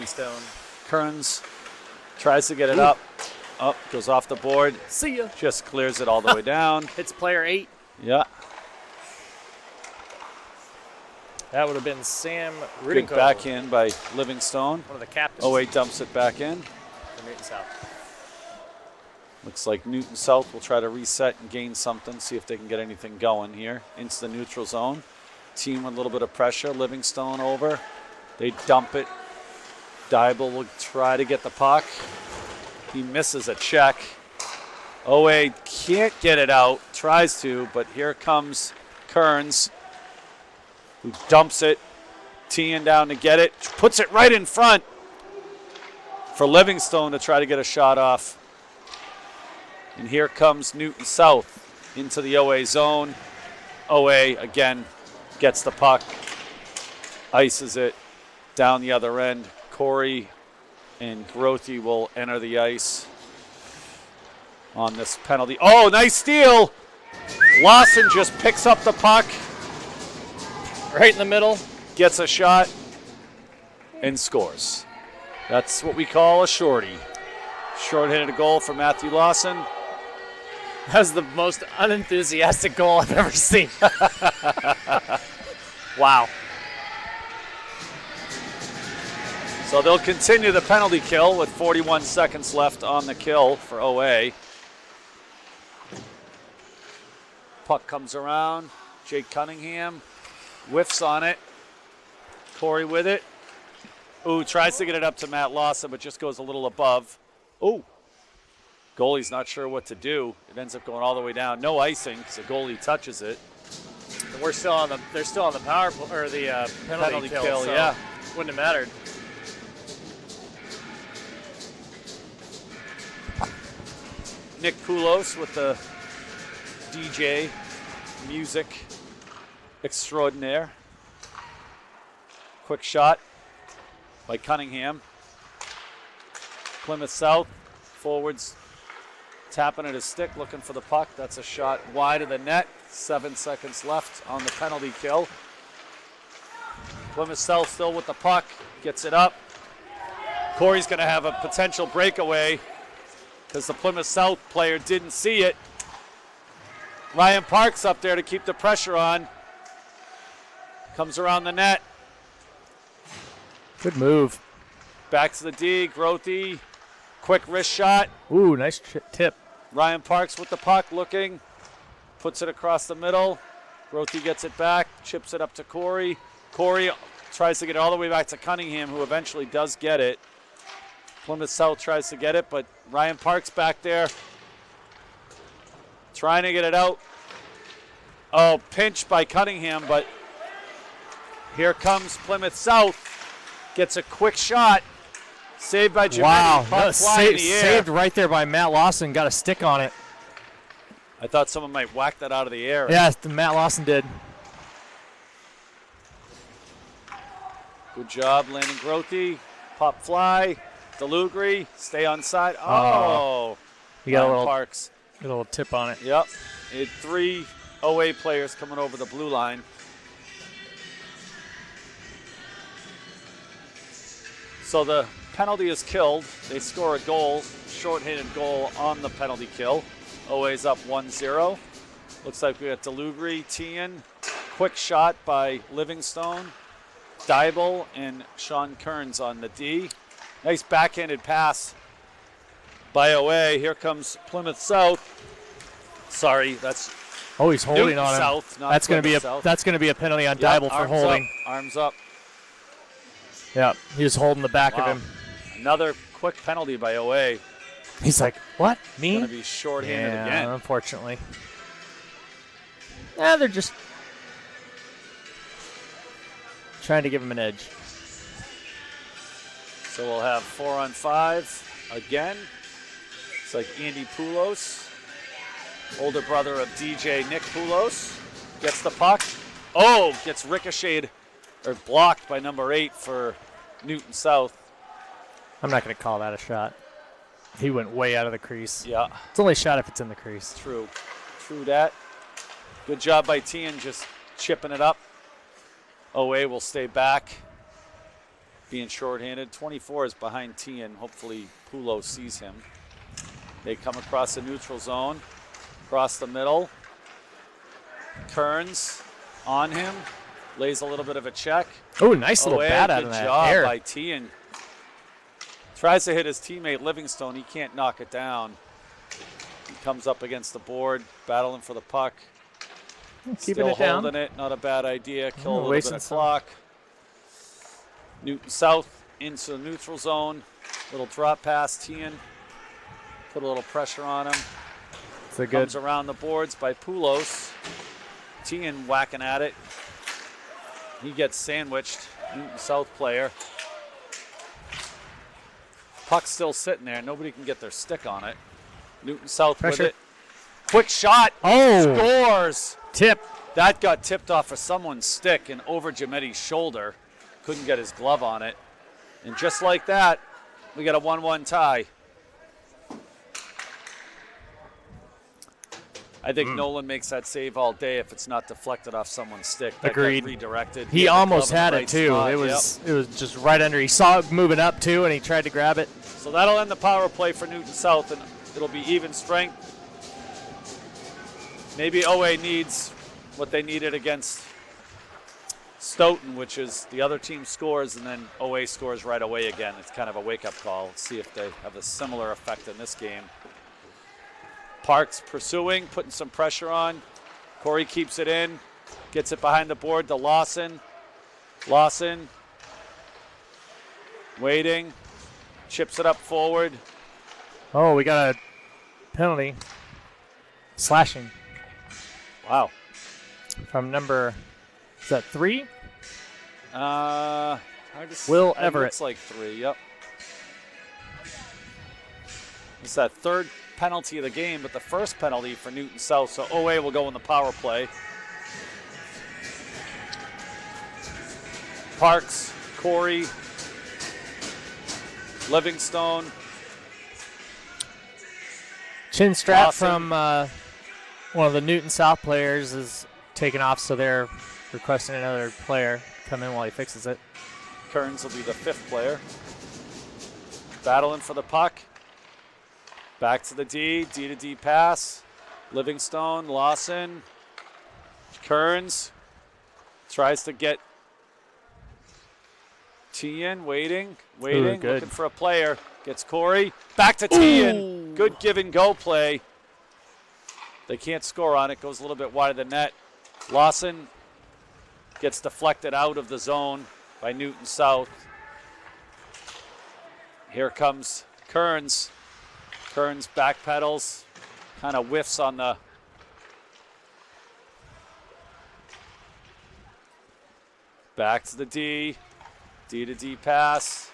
Stone. Kearns tries to get it up. Up, goes off the board. See ya. Just clears it all the way down. Hits player 8. Yeah. That would have been Sam Good Rudico. backhand by Livingstone. One of the captains. 08 dumps it back in. For Newton South. Looks like Newton South will try to reset and gain something, see if they can get anything going here. Into the neutral zone. Team with a little bit of pressure. Livingstone over. They dump it. Dybel will try to get the puck. He misses a check. OA can't get it out. Tries to, but here comes Kearns, who dumps it. Teeing down to get it. Puts it right in front for Livingstone to try to get a shot off. And here comes Newton South into the OA zone. OA, again, gets the puck. Ices it down the other end. Corey and Grothy will enter the ice on this penalty. Oh, nice steal. Lawson just picks up the puck. Right in the middle. Gets a shot and scores. That's what we call a shorty. Short-handed goal for Matthew Lawson. That was the most unenthusiastic goal I've ever seen. Wow. So they'll continue the penalty kill with 41 seconds left on the kill for OA. Puck comes around. Jake Cunningham whiffs on it. Corey with it. Ooh, tries to get it up to Matt Lawson, but just goes a little above. Ooh. Goalie's not sure what to do. It ends up going all the way down. No icing because the goalie touches it. And they're still on the power or the penalty kill, so yeah. Wouldn't have mattered. Nick Poulos with the DJ music extraordinaire. Quick shot by Cunningham. Plymouth South forwards tapping at his stick, looking for the puck. That's a shot wide of the net. 7 seconds left on the penalty kill. Plymouth South still with the puck, gets it up. Corey's going to have a potential breakaway because the Plymouth South player didn't see it. Ryan Parks up there to keep the pressure on. Comes around the net. Good move. Back to the D, Grothy. Quick wrist shot. Ooh, nice tip. Ryan Parks with the puck looking. Puts it across the middle. Grothy gets it back, chips it up to Corey. Corey tries to get it all the way back to Cunningham, who eventually does get it. Plymouth South tries to get it, but Ryan Parks back there trying to get it out. Oh, pinched by Cunningham, but here comes Plymouth South. Gets a quick shot. Saved by Jimmy. Wow, Saved right there by Matt Lawson. Got a stick on it. I thought someone might whack that out of the air. Yeah, Matt Lawson did. Good job landing Grothy. Pop fly. Delugri. Stay on side. Oh. You got a little Parks. Got a little tip on it. Yep. He had 3 OA players coming over the blue line. So the penalty is killed. They score a goal, short-handed goal on the penalty kill. OA's up 1-0. Looks like we got Delugri, Tien. Quick shot by Livingstone. Dybel and Sean Kearns on the D. Nice backhanded pass by OA. Here comes Plymouth South. Sorry, that's he's holding Newton on him. South, not That's going to be South. that's going to be a penalty on Dybel for holding. Arms up. Yeah, he was holding the back of him. Another quick penalty by OA. He's like, "What? Me?" Going to be shorthanded yeah, again. Unfortunately. Yeah, they're just trying to give him an edge. So we'll have 4-on-5 again. It's like Andy Poulos, older brother of DJ Nick Poulos, gets the puck. Oh, gets ricocheted or blocked by number 8 for Newton South. I'm not going to call that a shot. He went way out of the crease. Yeah. It's only a shot if it's in the crease. True that. Good job by Tien just chipping it up. OA will stay back. being shorthanded. 24 is behind Tian. Hopefully Pulo sees him. They come across the neutral zone, across the middle. Kearns on him, lays a little bit of a check. Oh, nice little bat out of that air. Good job by Tian. Tries to hit his teammate Livingstone. He can't knock it down. He comes up against the board, battling for the puck. Keeping Still it down. holding it. Not a bad idea. Kill a little wasting bit of some. clock. Newton South into the neutral zone. Little drop pass. Tian. Put a little pressure on him. It's a good. Comes around the boards by Poulos. Tian whacking at it. He gets sandwiched. Newton South player. Puck's still sitting there. Nobody can get their stick on it. Newton South Pressure. with it. Quick shot. Oh. Scores. Tip. That got tipped off of someone's stick and over Giametti's shoulder. Couldn't get his glove on it. And just like that, we got a 1-1 tie. I think Nolan makes that save all day if it's not deflected off someone's stick. That got Agreed. redirected. He had the almost glove in had the it right too. spot. It was just right under. He saw it moving up too, and he tried to grab it. So that'll end the power play for Newton South, and it'll be even strength. Maybe OA needs what they needed against Stoughton, which is the other team scores and then OA scores right away again. It's kind of a wake-up call. Let's see if they have a similar effect in this game. Parks pursuing, putting some pressure on. Corey keeps it in, gets it behind the board to Lawson. Lawson waiting, chips it up forward. Oh, we got a penalty. Slashing Wow. from number, is that 3? Hard to see. Will It Everett. looks like 3, yep. It's that third penalty of the game, but the first penalty for Newton South, so OA will go in the power play. Parks, Corey, Livingstone. Chin strap Awesome. from one of the Newton South players is taken off, so they're requesting another player come in while he fixes it. Kearns will be the 5th player. Battling for the puck. Back to the D to D pass. Livingstone, Lawson, Kearns tries to get Tian, waiting, good. looking for a player. Gets Corey, back to Tian. Good give and go play. They can't score on it, goes a little bit wide of the net. Lawson gets deflected out of the zone by Newton South. Here comes Kearns. Kearns backpedals, kind of whiffs on the back to the D to D pass,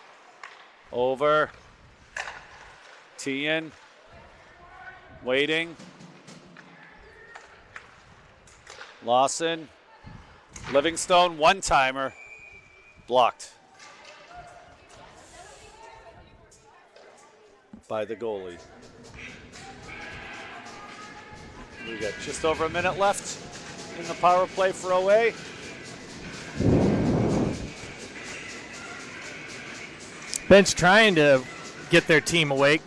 over, Tian, waiting, Lawson, Livingstone, one-timer, blocked by the goalie. We got just over a minute left in the power play for OA. Bench trying to get their team awake.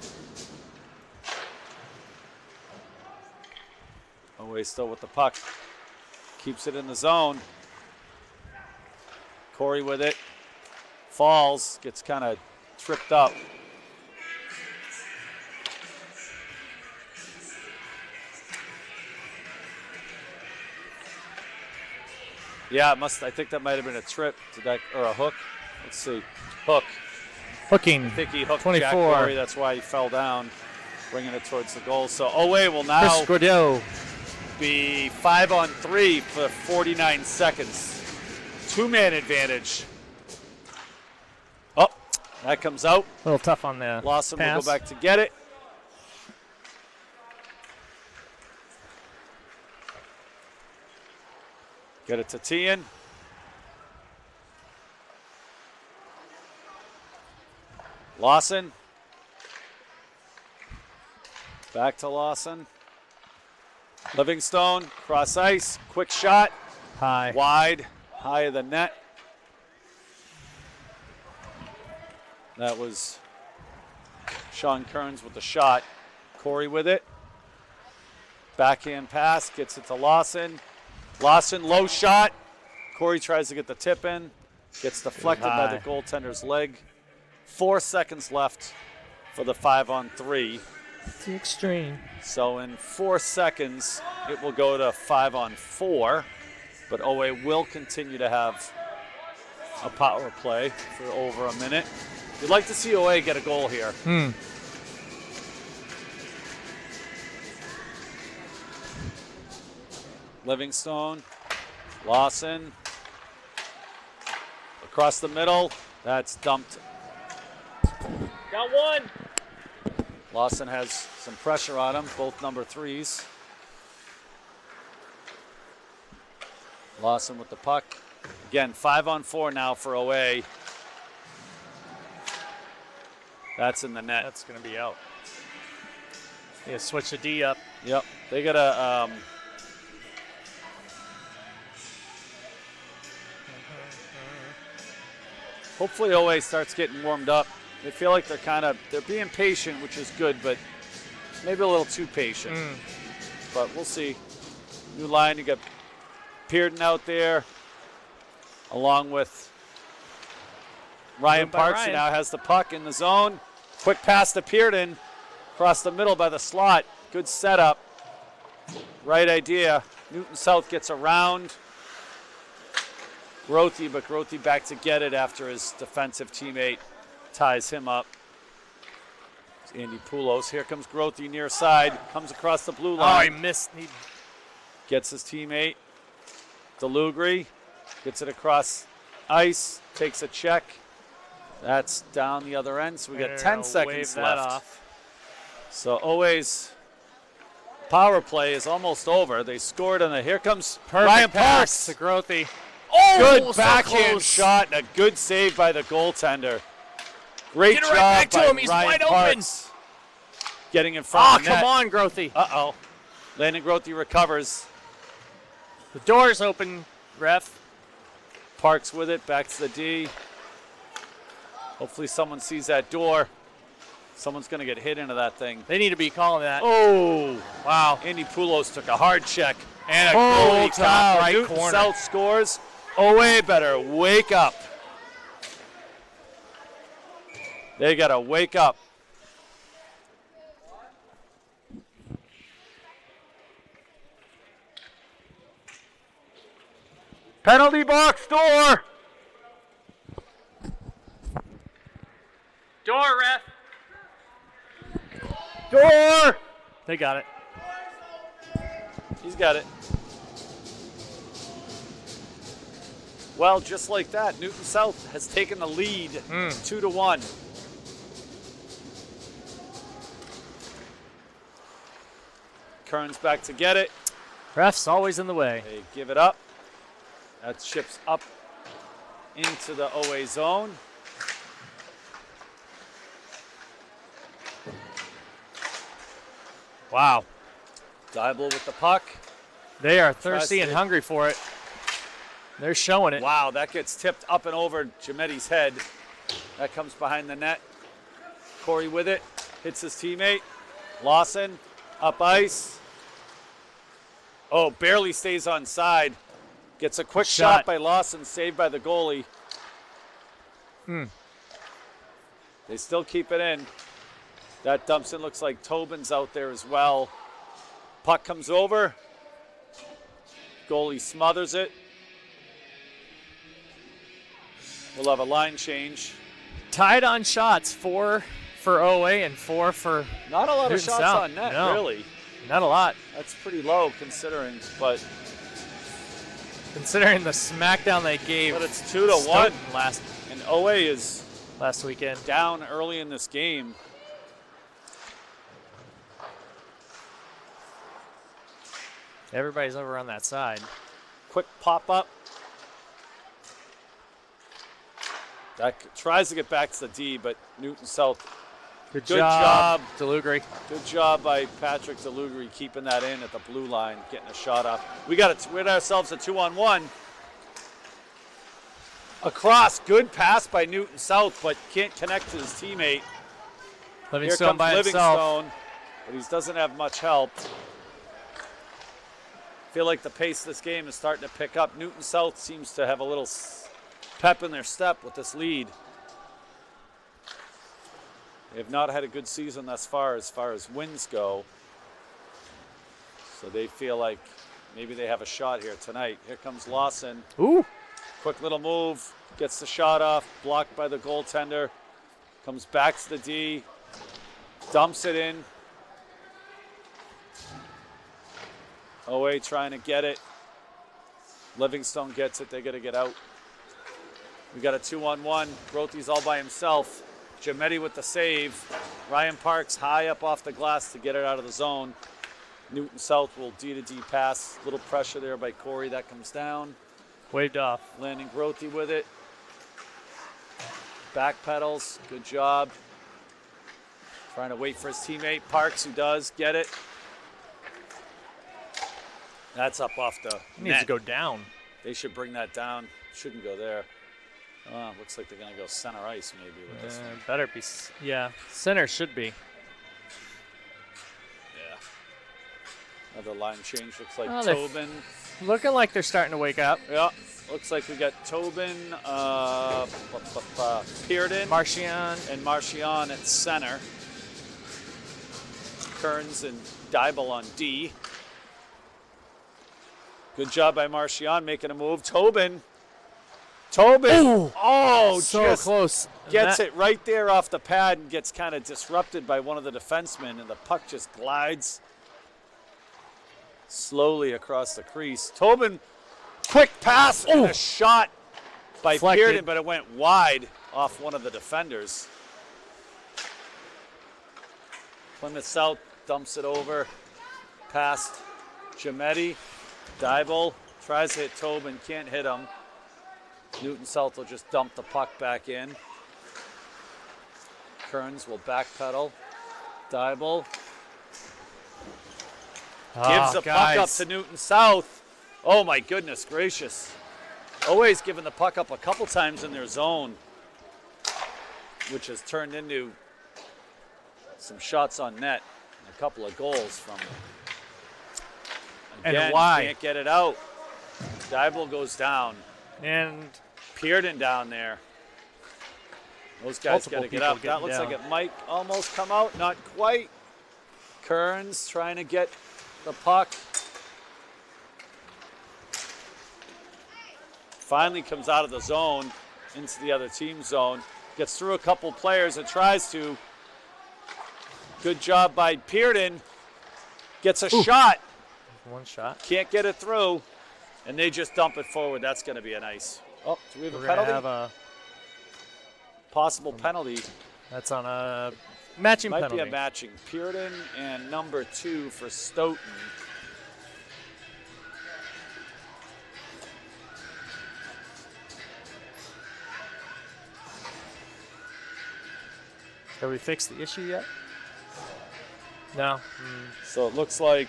OA still with the puck. Keeps it in the zone. Corey with it. Falls, gets kind of tripped up. Yeah, I think that might have been a trip to that, or a hook. Let's see. Hook. Hooking. I think he hooked 24. Jack Corey. That's why he fell down, bringing it towards the goal. So OA will now Chris Gordillo. be 5-on-3 for 49 seconds. 2-man advantage. Oh, that comes out. A little tough on the Lawson will pass. go back to get it. Get it to Tian. Lawson. Back to Lawson. Livingstone, cross ice, quick shot, High. wide, high of the net. That was Sean Kearns with the shot. Corey with it. Backhand pass, gets it to Lawson. Lawson, low shot. Corey tries to get the tip in. Gets deflected by the goaltender's leg. 4 seconds left for the 5-on-3. It's the extreme. So in 4 seconds, it will go to 5-on-4. But OA will continue to have a power play for over a minute. We'd like to see OA get a goal here. Livingstone, Lawson, across the middle. That's dumped. Got one. Lawson has some pressure on him, both number 3s. Lawson with the puck. Again, 5-on-4 now for OA. That's in the net. That's going to be out. Yeah, switch the D up. Yep. They got to hopefully OA starts getting warmed up. They feel like they're being patient, which is good, but maybe a little too patient. But we'll see. New line, you got Pearden out there, along with Ryan Parks, who now has the puck in the zone. Quick pass to Pearden, across the middle by the slot. Good setup. Right idea. Newton South gets around Grothy, but Grothy back to get it after his defensive teammate ties him up. It's Andy Poulos. Here comes Grothy near side. Comes across the blue line. Oh, he missed. He gets his teammate. DeLugri gets it across ice. Takes a check. That's down the other end. So we got 10 seconds left. So OA's power play is almost over. They scored on the. Here comes Ryan Parks to Grothy. Oh, good backhand shot and a good save by the goaltender. Great Get it job right back to by him. He's Ryan wide Parks. Getting in front of the net. Come on, Grothy. Uh-oh. Landon Grothy recovers. The door's open, ref. Parks with it, back to the D. Hopefully someone sees that door. Someone's going to get hit into that thing. They need to be calling that. Oh, wow. Andy Poulos took a hard check. And a goal top right Newton corner. South scores. OA better wake up. They got to wake up. Penalty box door. Door, ref. Door. They got it. He's got it. Well, just like that, Newton South has taken the lead 2-1. Kearns back to get it. Ref's always in the way. They give it up. That ships up into the OA zone. Wow. Dybel with the puck. They are thirsty and hungry for it. They're showing it. Wow, that gets tipped up and over Giametti's head. That comes behind the net. Corey with it. Hits his teammate. Lawson up ice. Oh, barely stays on side. Gets a quick shot by Lawson, saved by the goalie. They still keep it in. That dumps in. Looks like Tobin's out there as well. Puck comes over. Goalie smothers it. We'll have a line change. Tied on shots, 4 for OA and 4 for Not a lot Newton of shots South. on net, No. really. Not a lot. That's pretty low considering, but Considering the smackdown they gave. it's 2-1 last and OA is weekend. down early in this game. Everybody's over on that side. Quick pop up. That tries to get back to the D, but Newton South. Good job. DeLugri. Good job by Patrick DeLugri keeping that in at the blue line, getting a shot off. We got to win ourselves a 2-on-1. Across, good pass by Newton South, but can't connect to his teammate. Livingstone Here comes by himself. Livingstone, but he doesn't have much help. Feel like the pace of this game is starting to pick up. Newton South seems to have a little pep in their step with this lead. They have not had a good season thus far as wins go. So they feel like maybe they have a shot here tonight. Here comes Lawson. Ooh. Quick little move, gets the shot off, blocked by the goaltender. Comes back to the D, dumps it in. OA trying to get it. Livingstone gets it, they got to get out. We got a 2-on-1. Grothy's all by himself. Giametti with the save. Ryan Parks high up off the glass to get it out of the zone. Newton South will D-to-D pass. Little pressure there by Corey. That comes down. Waved off. Landing Grothy with it. Back pedals. Good job. Trying to wait for his teammate. Parks, who does get it. That's up off the He needs net. to go down. They should bring that down. Shouldn't go there. Looks like they're going to go center ice maybe with this one. Better be. Yeah, center should be. Yeah. Another line change. Looks like Oh, they're Tobin. Looking like they're starting to wake up. Yeah. Looks like we got Tobin, Pearden, Marchand. and Marchand at center. Kearns and Dybel on D. Good job by Marchand making a move. Tobin. Ooh. Oh, So just close. gets it right there off the pad and gets kind of disrupted by one of the defensemen, and the puck just glides slowly across the crease. Tobin, quick pass and a shot by Deflected. Pearden, but it went wide off one of the defenders. Plymouth South dumps it over past Giametti. Dybel tries to hit Tobin, can't hit him. Newton South will just dump the puck back in. Kearns will backpedal. Dybel gives the puck up to Newton South. Oh my goodness gracious. Always giving the puck up a couple times in their zone, which has turned into some shots on net and a couple of goals from them. Again, And why? Can't get it out. Dybel goes down. And Pearden down there. Those guys got Multiple to get people up. That getting looks down. like it might almost come out. Not quite. Kearns trying to get the puck. Finally comes out of the zone into the other team's zone. Gets through a couple players and tries to. Good job by Pearden. Gets a shot. one shot. Can't get it through. And they just dump it forward. That's going to be a nice. Oh, do we have We're a gonna penalty? have a. Possible penalty. That's on a matching Might penalty. be a matching. Pearden and number 2 for Stoughton. Have we fixed the issue yet? No. So it looks like.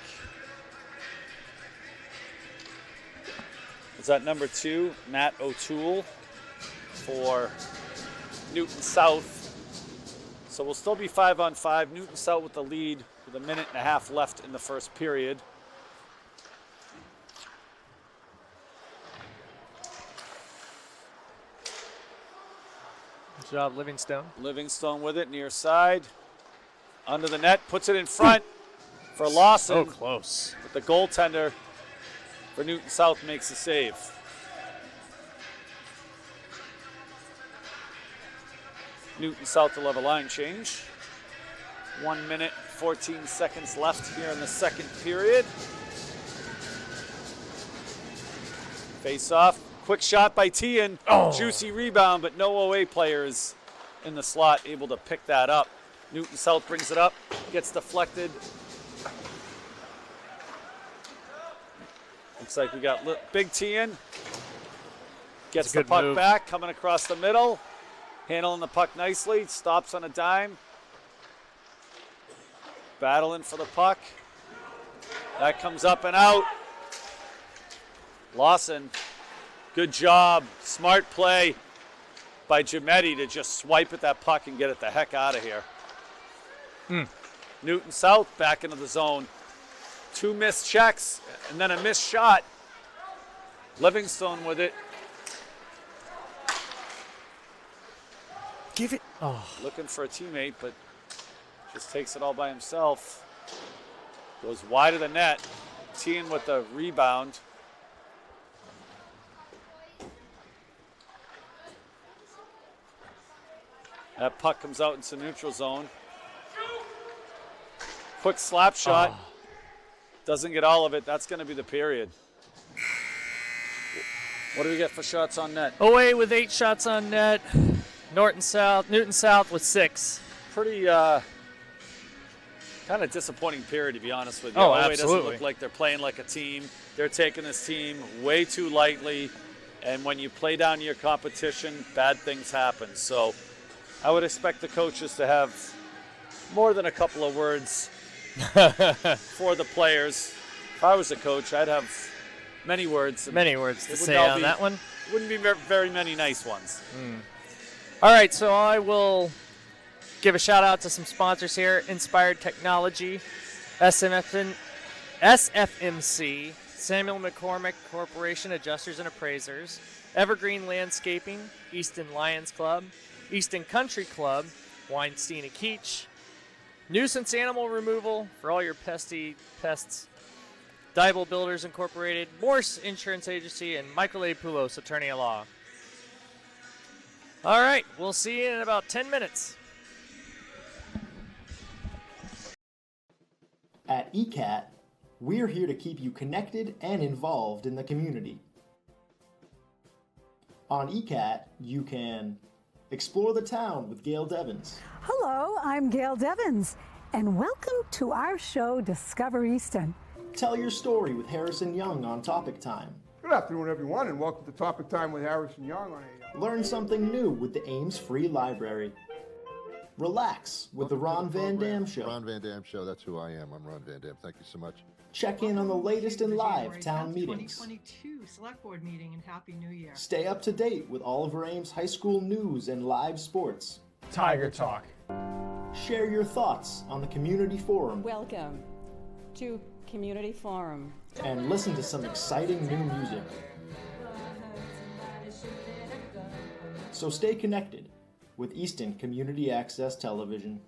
Is that number 2, Matt O'Toole for Newton South. So we'll still be 5-on-5. Newton South with the lead with 1.5 minutes left in the first period. Good job, Livingstone. Livingstone with it, near side. Under the net, puts it in front for Lawson. So close. But the goaltender for Newton South makes the save. Newton South will have a line change. 1 minute, 14 seconds left here in the second period. Face off. Quick shot by Tian. Juicy rebound, but no OA players in the slot able to pick that up. Newton South brings it up, gets deflected. Looks like we got Big Tian. Gets the good puck move. back, coming across the middle. Handling the puck nicely, stops on a dime. Battling for the puck. That comes up and out. Lawson Good job. Smart play by Giametti to just swipe at that puck and get it the heck out of here. Newton South back into the zone. 2 missed checks and then a missed shot. Livingstone with it. Give it. Oh. Looking for a teammate, but just takes it all by himself. Goes wide of the net. Tien with the rebound. That puck comes out into neutral zone. Quick slap shot. Doesn't get all of it. That's going to be the period. What do we get for shots on net? Away with 8 shots on net. Newton South with 6. Pretty kind of disappointing period, to be honest with you. Oh, It doesn't absolutely. look like they're playing like a team. They're taking this team way too lightly. And when you play down your competition, bad things happen. So I would expect the coaches to have more than a couple of words for the players. If I was a coach, I'd have many words. Many words to It would say not on be- that one. Wouldn't be very many nice ones. All right, so I will give a shout out to some sponsors here: Inspired Technology, SFMC, Samuel McCormick Corporation, Adjusters and Appraisers, Evergreen Landscaping, Easton Lions Club, Easton Country Club, Weinstein and Keach, Nuisance Animal Removal for all your pests, Dybel Builders Incorporated, Morse Insurance Agency, and Michael A. Poulos, Attorney at Law. All right, we'll see you in about 10 minutes. At ECAT, we're here to keep you connected and involved in the community. On ECAT, you can explore the town with Gail Devins, Hello, I'm Gail Devins, and welcome to our show, Discover Easton. tell your story with Harrison Young on Topic Time, Good afternoon, everyone, and welcome to Topic Time with Harrison Young on learn something new with the Ames Free Library, relax with the Ron Van Dam Show, Ron Van Dam Show, that's who I am. I'm Ron Van Dam. Thank you so much. check in on the latest in live town meetings, 2022 Select Board meeting, and Happy New Year. stay up to date with all of Ames high school news and live sports, Tiger Talk. share your thoughts on the community forum, Welcome to Community Forum. and listen to some exciting new music. So stay connected with Easton Community Access Television.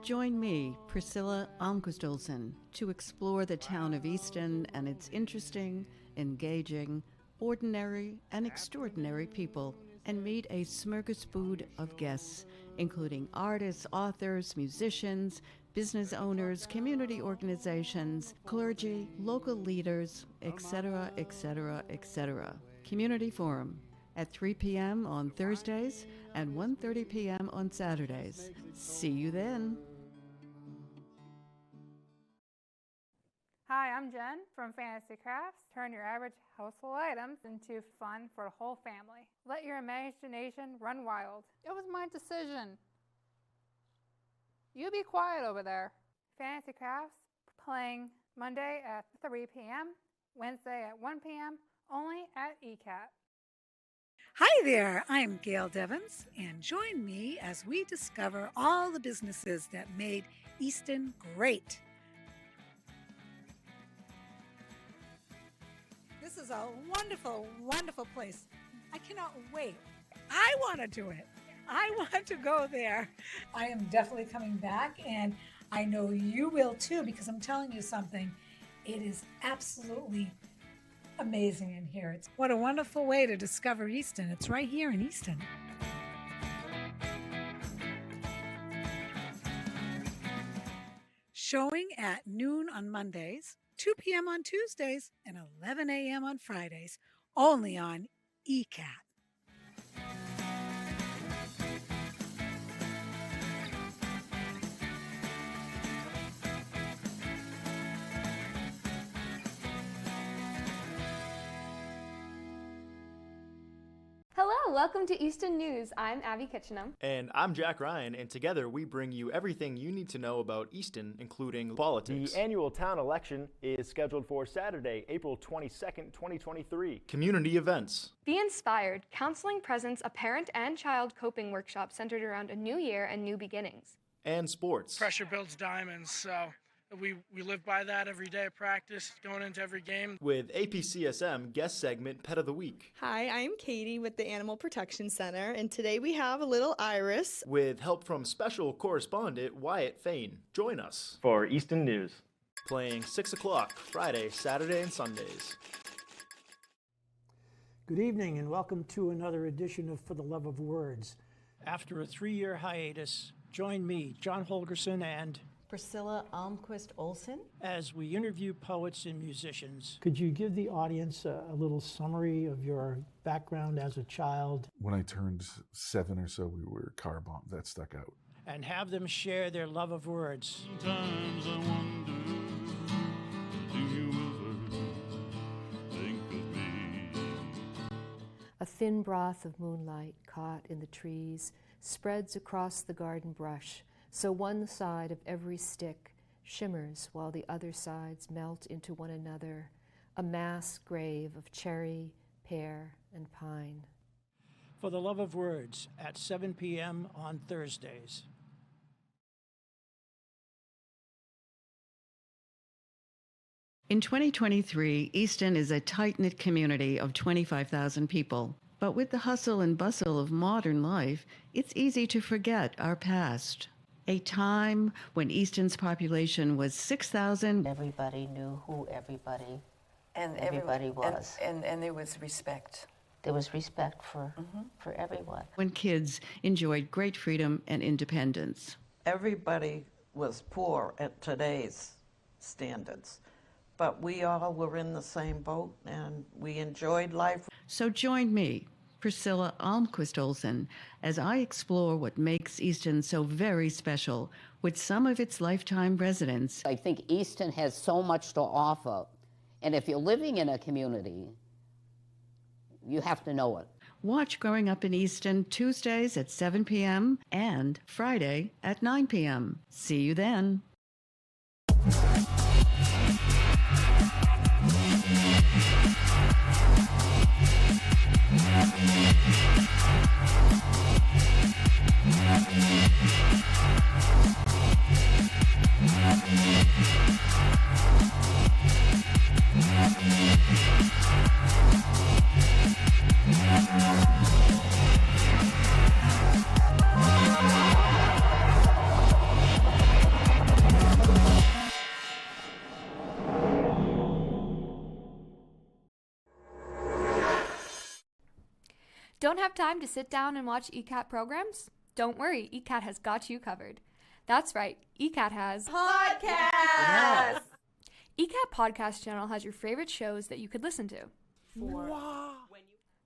Join me, Priscilla Almquist-Olsen, to explore the town of Easton and its interesting, engaging, ordinary, and extraordinary people, and meet a smorgasbord of guests, including artists, authors, musicians, business owners, community organizations, clergy, local leaders, etc., etc., etc. Community Forum at 3 p.m. on Thursdays and 1:30 p.m. on Saturdays. See you then. Hi, I'm Jen from Fantasy Crafts. Turn your average household items into fun for the whole family. Let your imagination run wild. It was my decision. You be quiet over there. Fantasy Crafts playing Monday at 3 p.m., Wednesday at 1 p.m., only at ECAT. Hi there, I'm Gail Devins, and join me as we discover all the businesses that made Easton great. This is a wonderful, wonderful place. I cannot wait. I want to do it. I want to go there. I am definitely coming back, and I know you will too, because I'm telling you something. It is absolutely amazing in here. What a wonderful way to discover Easton. It's right here in Easton. Showing at noon on Mondays, 2 p.m. on Tuesdays, and 11 a.m. on Fridays, only on ECAT. Hello, welcome to Easton News. I'm Abby Kitchenham. And I'm Jack Ryan, and together we bring you everything you need to know about Easton, including politics. The annual town election is scheduled for Saturday, April 22nd, 2023. Community events. Be inspired. Counseling presents a parent and child coping workshop centered around a new year and new beginnings. And sports. Pressure builds diamonds, so we live by that every day of practice, going into every game. With APCSM guest segment Pet of the Week. Hi, I'm Katie with the Animal Protection Center, and today we have a little Iris. With help from special correspondent Wyatt Fain. Join us for Easton News. Playing 6 o'clock Friday, Saturday, and Sundays. Good evening and welcome to another edition of For the Love of Words. After a 3-year hiatus, join me, John Holgerson, and Priscilla Almquist Olsen, as we interview poets and musicians. Could you give the audience a little summary of your background as a child? When I turned 7 or so, we were car bombed. That stuck out. And have them share their love of words. Sometimes I wonder, do you ever think of me? A thin broth of moonlight caught in the trees spreads across the garden brush, so one side of every stick shimmers while the other sides melt into one another, a mass grave of cherry, pear, and pine. For the Love of Words at 7 p.m. on Thursdays. In 2023, Easton is a tight-knit community of 25,000 people. But with the hustle and bustle of modern life, it's easy to forget our past. A time when Easton's population was 6,000. Everybody knew who everybody was. And there was respect. There was respect for everyone. When kids enjoyed great freedom and independence. Everybody was poor at today's standards, but we all were in the same boat and we enjoyed life. So join me, Priscilla Almquist Olsen, as I explore what makes Easton so very special with some of its lifetime residents. I think Easton has so much to offer, and if you're living in a community, you have to know it. Watch Growing Up in Easton Tuesdays at 7 p.m. and Friday at 9 p.m. See you then. Don't have time to sit down and watch ECAT programs? Don't worry, ECAT has got you covered. That's right, ECAT has podcasts! ECAT Podcast Channel has your favorite shows that you could listen to.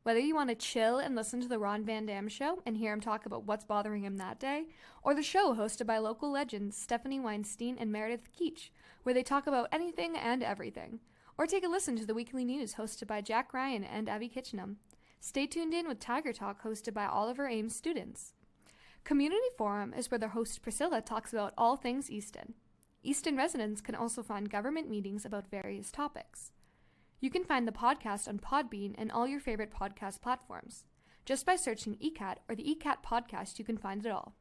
Whether you want to chill and listen to the Ron Van Dam Show and hear him talk about what's bothering him that day, or the show hosted by local legends Stephanie Weinstein and Meredith Keach, where they talk about anything and everything, or take a listen to the weekly news hosted by Jack Ryan and Abby Kitchenham. Stay tuned in with Tiger Talk hosted by Oliver Ames students. Community Forum is where their host Priscilla talks about all things Easton. Easton residents can also find government meetings about various topics. You can find the podcast on Podbean and all your favorite podcast platforms. Just by searching ECAT or the ECAT podcast, you can find it all.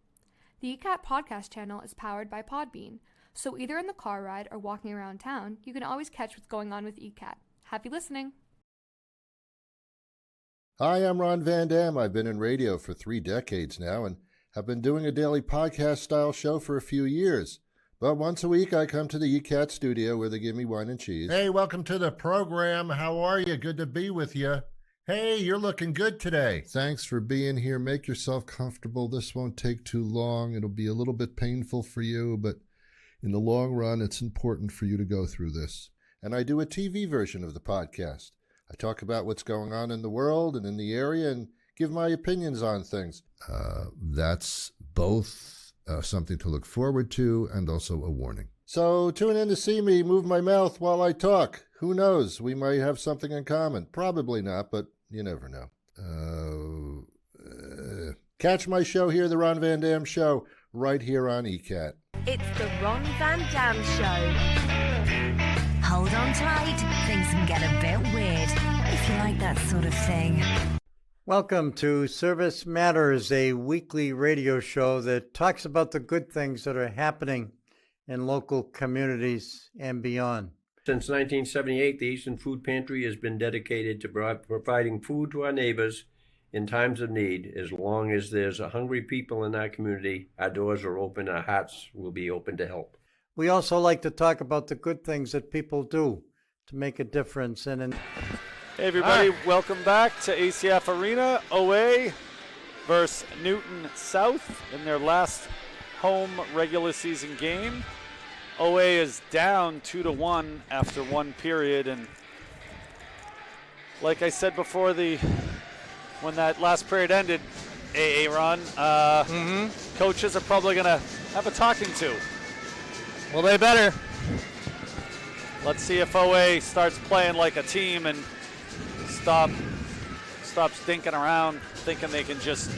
The ECAT podcast channel is powered by Podbean, so either in the car ride or walking around town, you can always catch what's going on with ECAT. Happy listening! Hi, I'm Ron Van Dam. I've been in radio for 3 decades now and have been doing a daily podcast-style show for a few years. But once a week, I come to the ECAT studio where they give me wine and cheese. Hey, welcome to the program. How are you? Good to be with you. Hey, you're looking good today. Thanks for being here. Make yourself comfortable. This won't take too long. It'll be a little bit painful for you, but in the long run, it's important for you to go through this. And I do a TV version of the podcast. I talk about what's going on in the world and in the area and give my opinions on things. That's both something to look forward to and also a warning. So tune in to see me move my mouth while I talk. Who knows? We might have something in common. Probably not, but you never know. Catch my show here, The Ron Van Dam Show, right here on ECAT. It's the Ron Van Dam Show. Hold on tight, things can get a bit weird, if you like that sort of thing. Welcome to Service Matters, a weekly radio show that talks about the good things that are happening in local communities and beyond. Since 1978, the Eastern Food Pantry has been dedicated to providing food to our neighbors in times of need. As long as there's hungry people in our community, our doors are open, our hearts will be open to help. We also like to talk about the good things that people do to make a difference. Hey everybody, welcome back to ASAIF Arena. OA versus Newton South in their last home regular season game. OA is down 2-1 after one period, and like I said before, when that last period ended, Ron, coaches are probably going to have a talking to. Well, they better. Let's see if OA starts playing like a team and stop stinking around, thinking they can just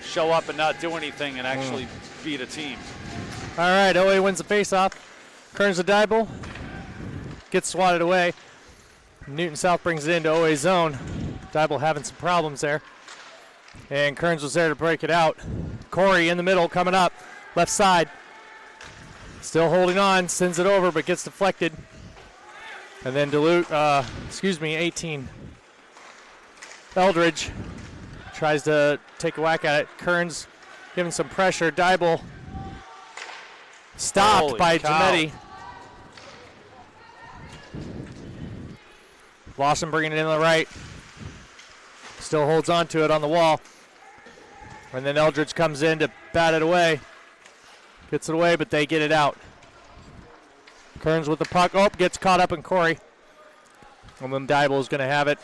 show up and not do anything and actually beat a team. All right, OA wins the faceoff. Kearns the Dibble. Gets swatted away. Newton South brings it into OA zone. Dibble having some problems there. And Kearns was there to break it out. Corey in the middle coming up. Left side. Still holding on. Sends it over but gets deflected. And then 18. Eldridge tries to take a whack at it. Kearns giving some pressure. Dibble stopped Holy by cow. Giametti. Lawson bringing it in to the right. Still holds on to it on the wall. And then Eldridge comes in to bat it away. Gets it away, but they get it out. Kearns with the puck. Oh, gets caught up in Corey. And then Dibble is going to have it.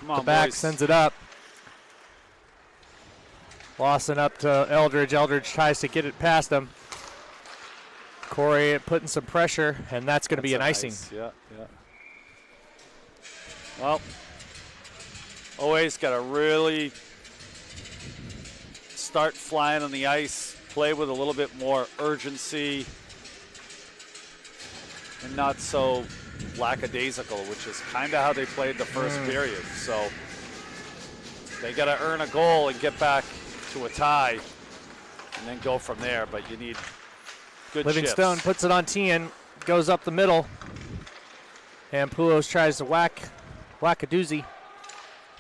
Come on, the back boys. sends it up. Lawson up to Eldridge. Eldridge tries to get it past him. Corey putting some pressure, and that's going to be an icing. Nice. Yeah. Well, OA's got to really start flying on the ice, play with a little bit more urgency, and not so lackadaisical, which is kind of how they played the first period. So they got to earn a goal and get back to a tie and then go from there. But you need good Livingstone shifts. puts it on Tien, goes up the middle, and Poulos tries to whack a doozy.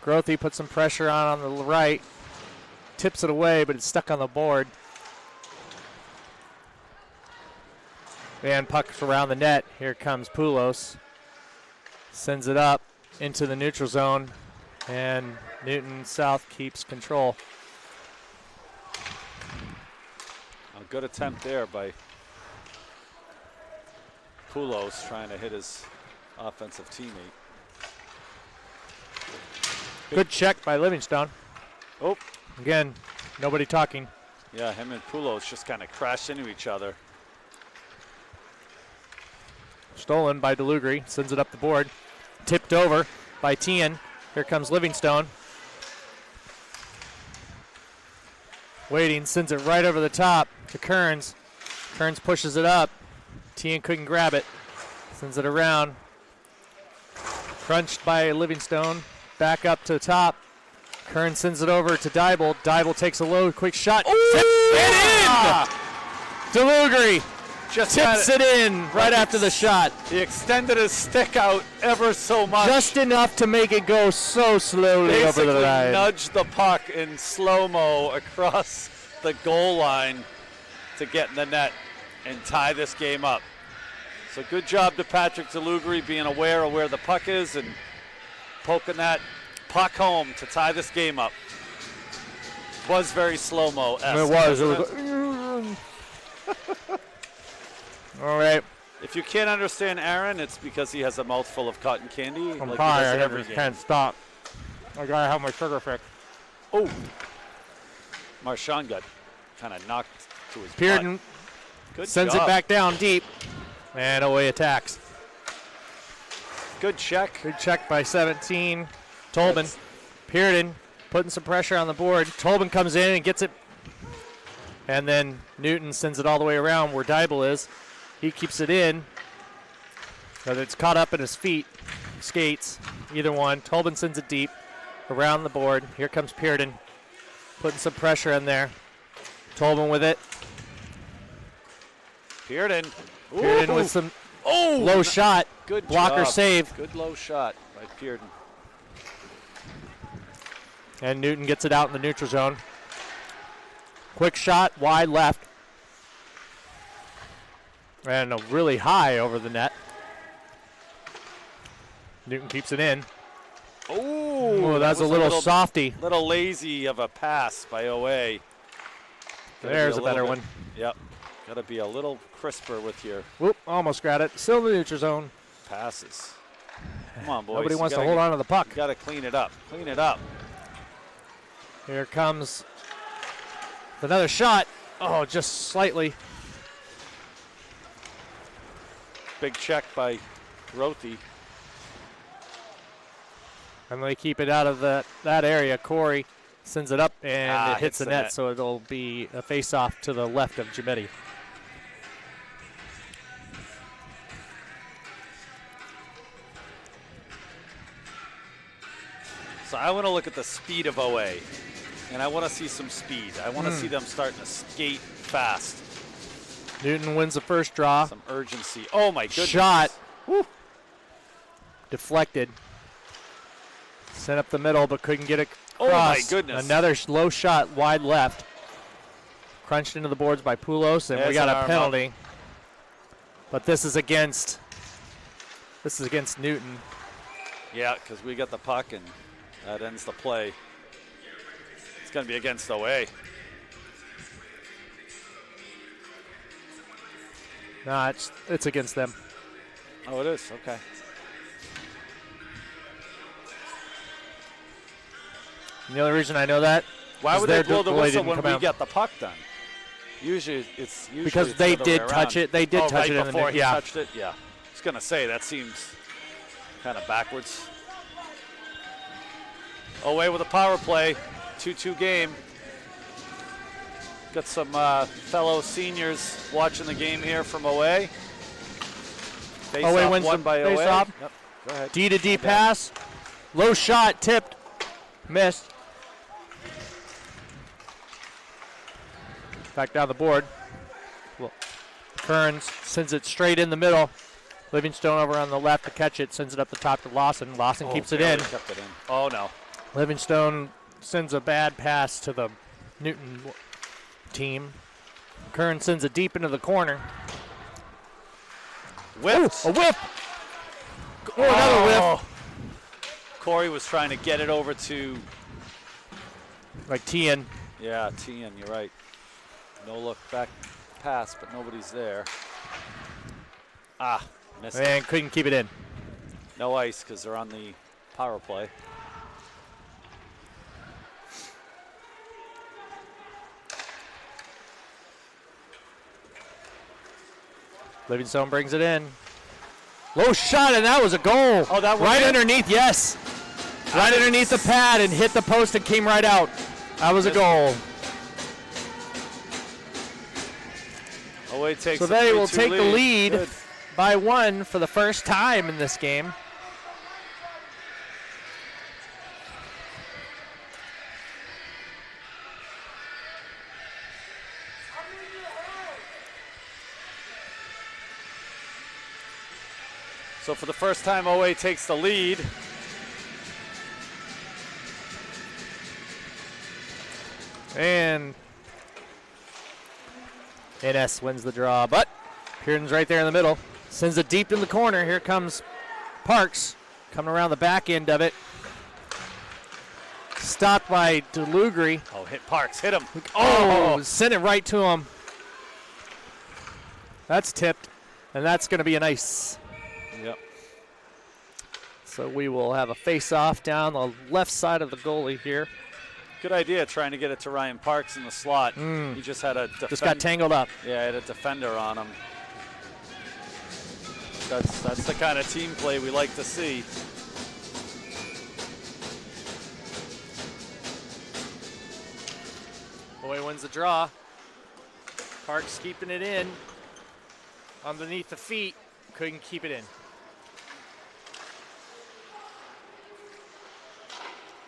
Grothy puts some pressure on the right, tips it away, but it's stuck on the board. And puck's around the net. Here comes Poulos. Sends it up into the neutral zone, and Newton South keeps control. A good attempt there by Poulos trying to hit his offensive teammate. Good check by Livingstone. Oh. Again, nobody talking. Yeah, him and Poulos just kind of crashed into each other. Stolen by DeLugri. Sends it up the board. Tipped over by Tien. Here comes Livingstone. Waiting, sends it right over the top to Kearns. Kearns pushes it up. Tien couldn't grab it. Sends it around. Crunched by Livingstone. Back up to the top. Kearns sends it over to Dybel. Dybel takes a low, quick shot. Tips it in! DeLugri just tips it in right after the shot. He extended his stick out ever so much. Just enough to make it go so slowly over the line. Nudged the puck in slow-mo across the goal line to get in the net and tie this game up. So good job to Patrick DeLugri being aware of where the puck is and poking that puck home to tie this game up. Was very slow-mo-esque. It was. All right. If you can't understand Aaron, it's because he has a mouthful of cotton candy. I'm like high. he does I in every just game. can't stop. I gotta have my sugar fix. Oh. Marchand got kind of knocked to his Pearden butt. Good sends job. it back down deep. And away attacks. Good check. Good check by 17. Tolman. Pearden putting some pressure on the board. Tolman comes in and gets it. And then Newton sends it all the way around where Dybel is. He keeps it in. But it's caught up in his feet. Skates. Either one. Tolman sends it deep around the board. Here comes Pearden. Putting some pressure in there. Tolman with it. Pearden. Pearden with some low shot. Good blocker job. save. Good low shot by Pearden. And Newton gets it out in the neutral zone. Quick shot, wide left. And a really high over the net. Newton keeps it in. Oh, that's a little softy. Little lazy of a pass by OA. There's a better one. Yep. Got to be a little crisper with your Whoop, almost got it. Still in the neutral zone. passes. Come on, boys. Nobody wants to hold on to the puck. Got to clean it up. Clean it up. Here comes another shot. Oh, just slightly. Big check by Rothy. And they keep it out of that area. Corey sends it up, and it hits the net, so it'll be a face-off to the left of Gimetti. So I want to look at the speed of OA, and I want to see some speed. I want to see them starting to skate fast. Newton wins the first draw. Some urgency. Oh, my goodness. Shot. Woo. Deflected. Sent up the middle, but couldn't get it across. Oh, my goodness. Another low shot wide left. Crunched into the boards by Poulos, and we got a penalty. But this is against Newton. Yeah, because we got the puck, and that ends the play. It's going to be against OA. No, it's against them. Oh, it is? Okay. And the only reason I know that Why is would they their blow the delay whistle didn't when come we out. get the puck then? Usually it's Because they the other way did touch around. it. They did touch right it in the before net, he yeah. touched it. Yeah, I was gonna say that seems kind of backwards. Away with a power play, 2-2 game. Got some fellow seniors watching the game here from OA. OA wins won the by OA. face-off. Yep. Go ahead. D to D pass. Low shot, tipped, missed. Back down the board. Well, Kearns sends it straight in the middle. Livingstone over on the left to catch it, sends it up the top to Lawson. Lawson keeps it in. Kept it in. Oh, no. Livingstone sends a bad pass to the Newton team. Kearns sends it deep into the corner. Whipped. Ooh, a whip. Oh, another whip. Corey was trying to get it over to... Like Tien. Yeah, Tien, you're right. No look back pass, but nobody's there. Missed And it. couldn't keep it in. No ice because they're on the power play. Livingstone brings it in. Low shot, and that was a goal. Oh, that was right it? underneath, yes. Right underneath the pad and hit the post and came right out. That was a goal. Away takes So a they will 3-2 take the lead Good. by 1 for the first time in this game. So for the first time, OA takes the lead. And NS wins the draw, but Pearden's right there in the middle. Sends it deep in the corner. Here comes Parks coming around the back end of it. Stopped by DeLugri. Oh, hit Parks. Hit him. Sent it right to him. That's tipped, and that's going to be an ice. Yep. So we will have a face-off down the left side of the goalie here. Good idea trying to get it to Ryan Parks in the slot. He just had a Just got tangled up. Yeah, had a defender on him. That's the kind of team play we like to see. Boy wins the draw. Parks keeping it in. Underneath the feet. Couldn't keep it in.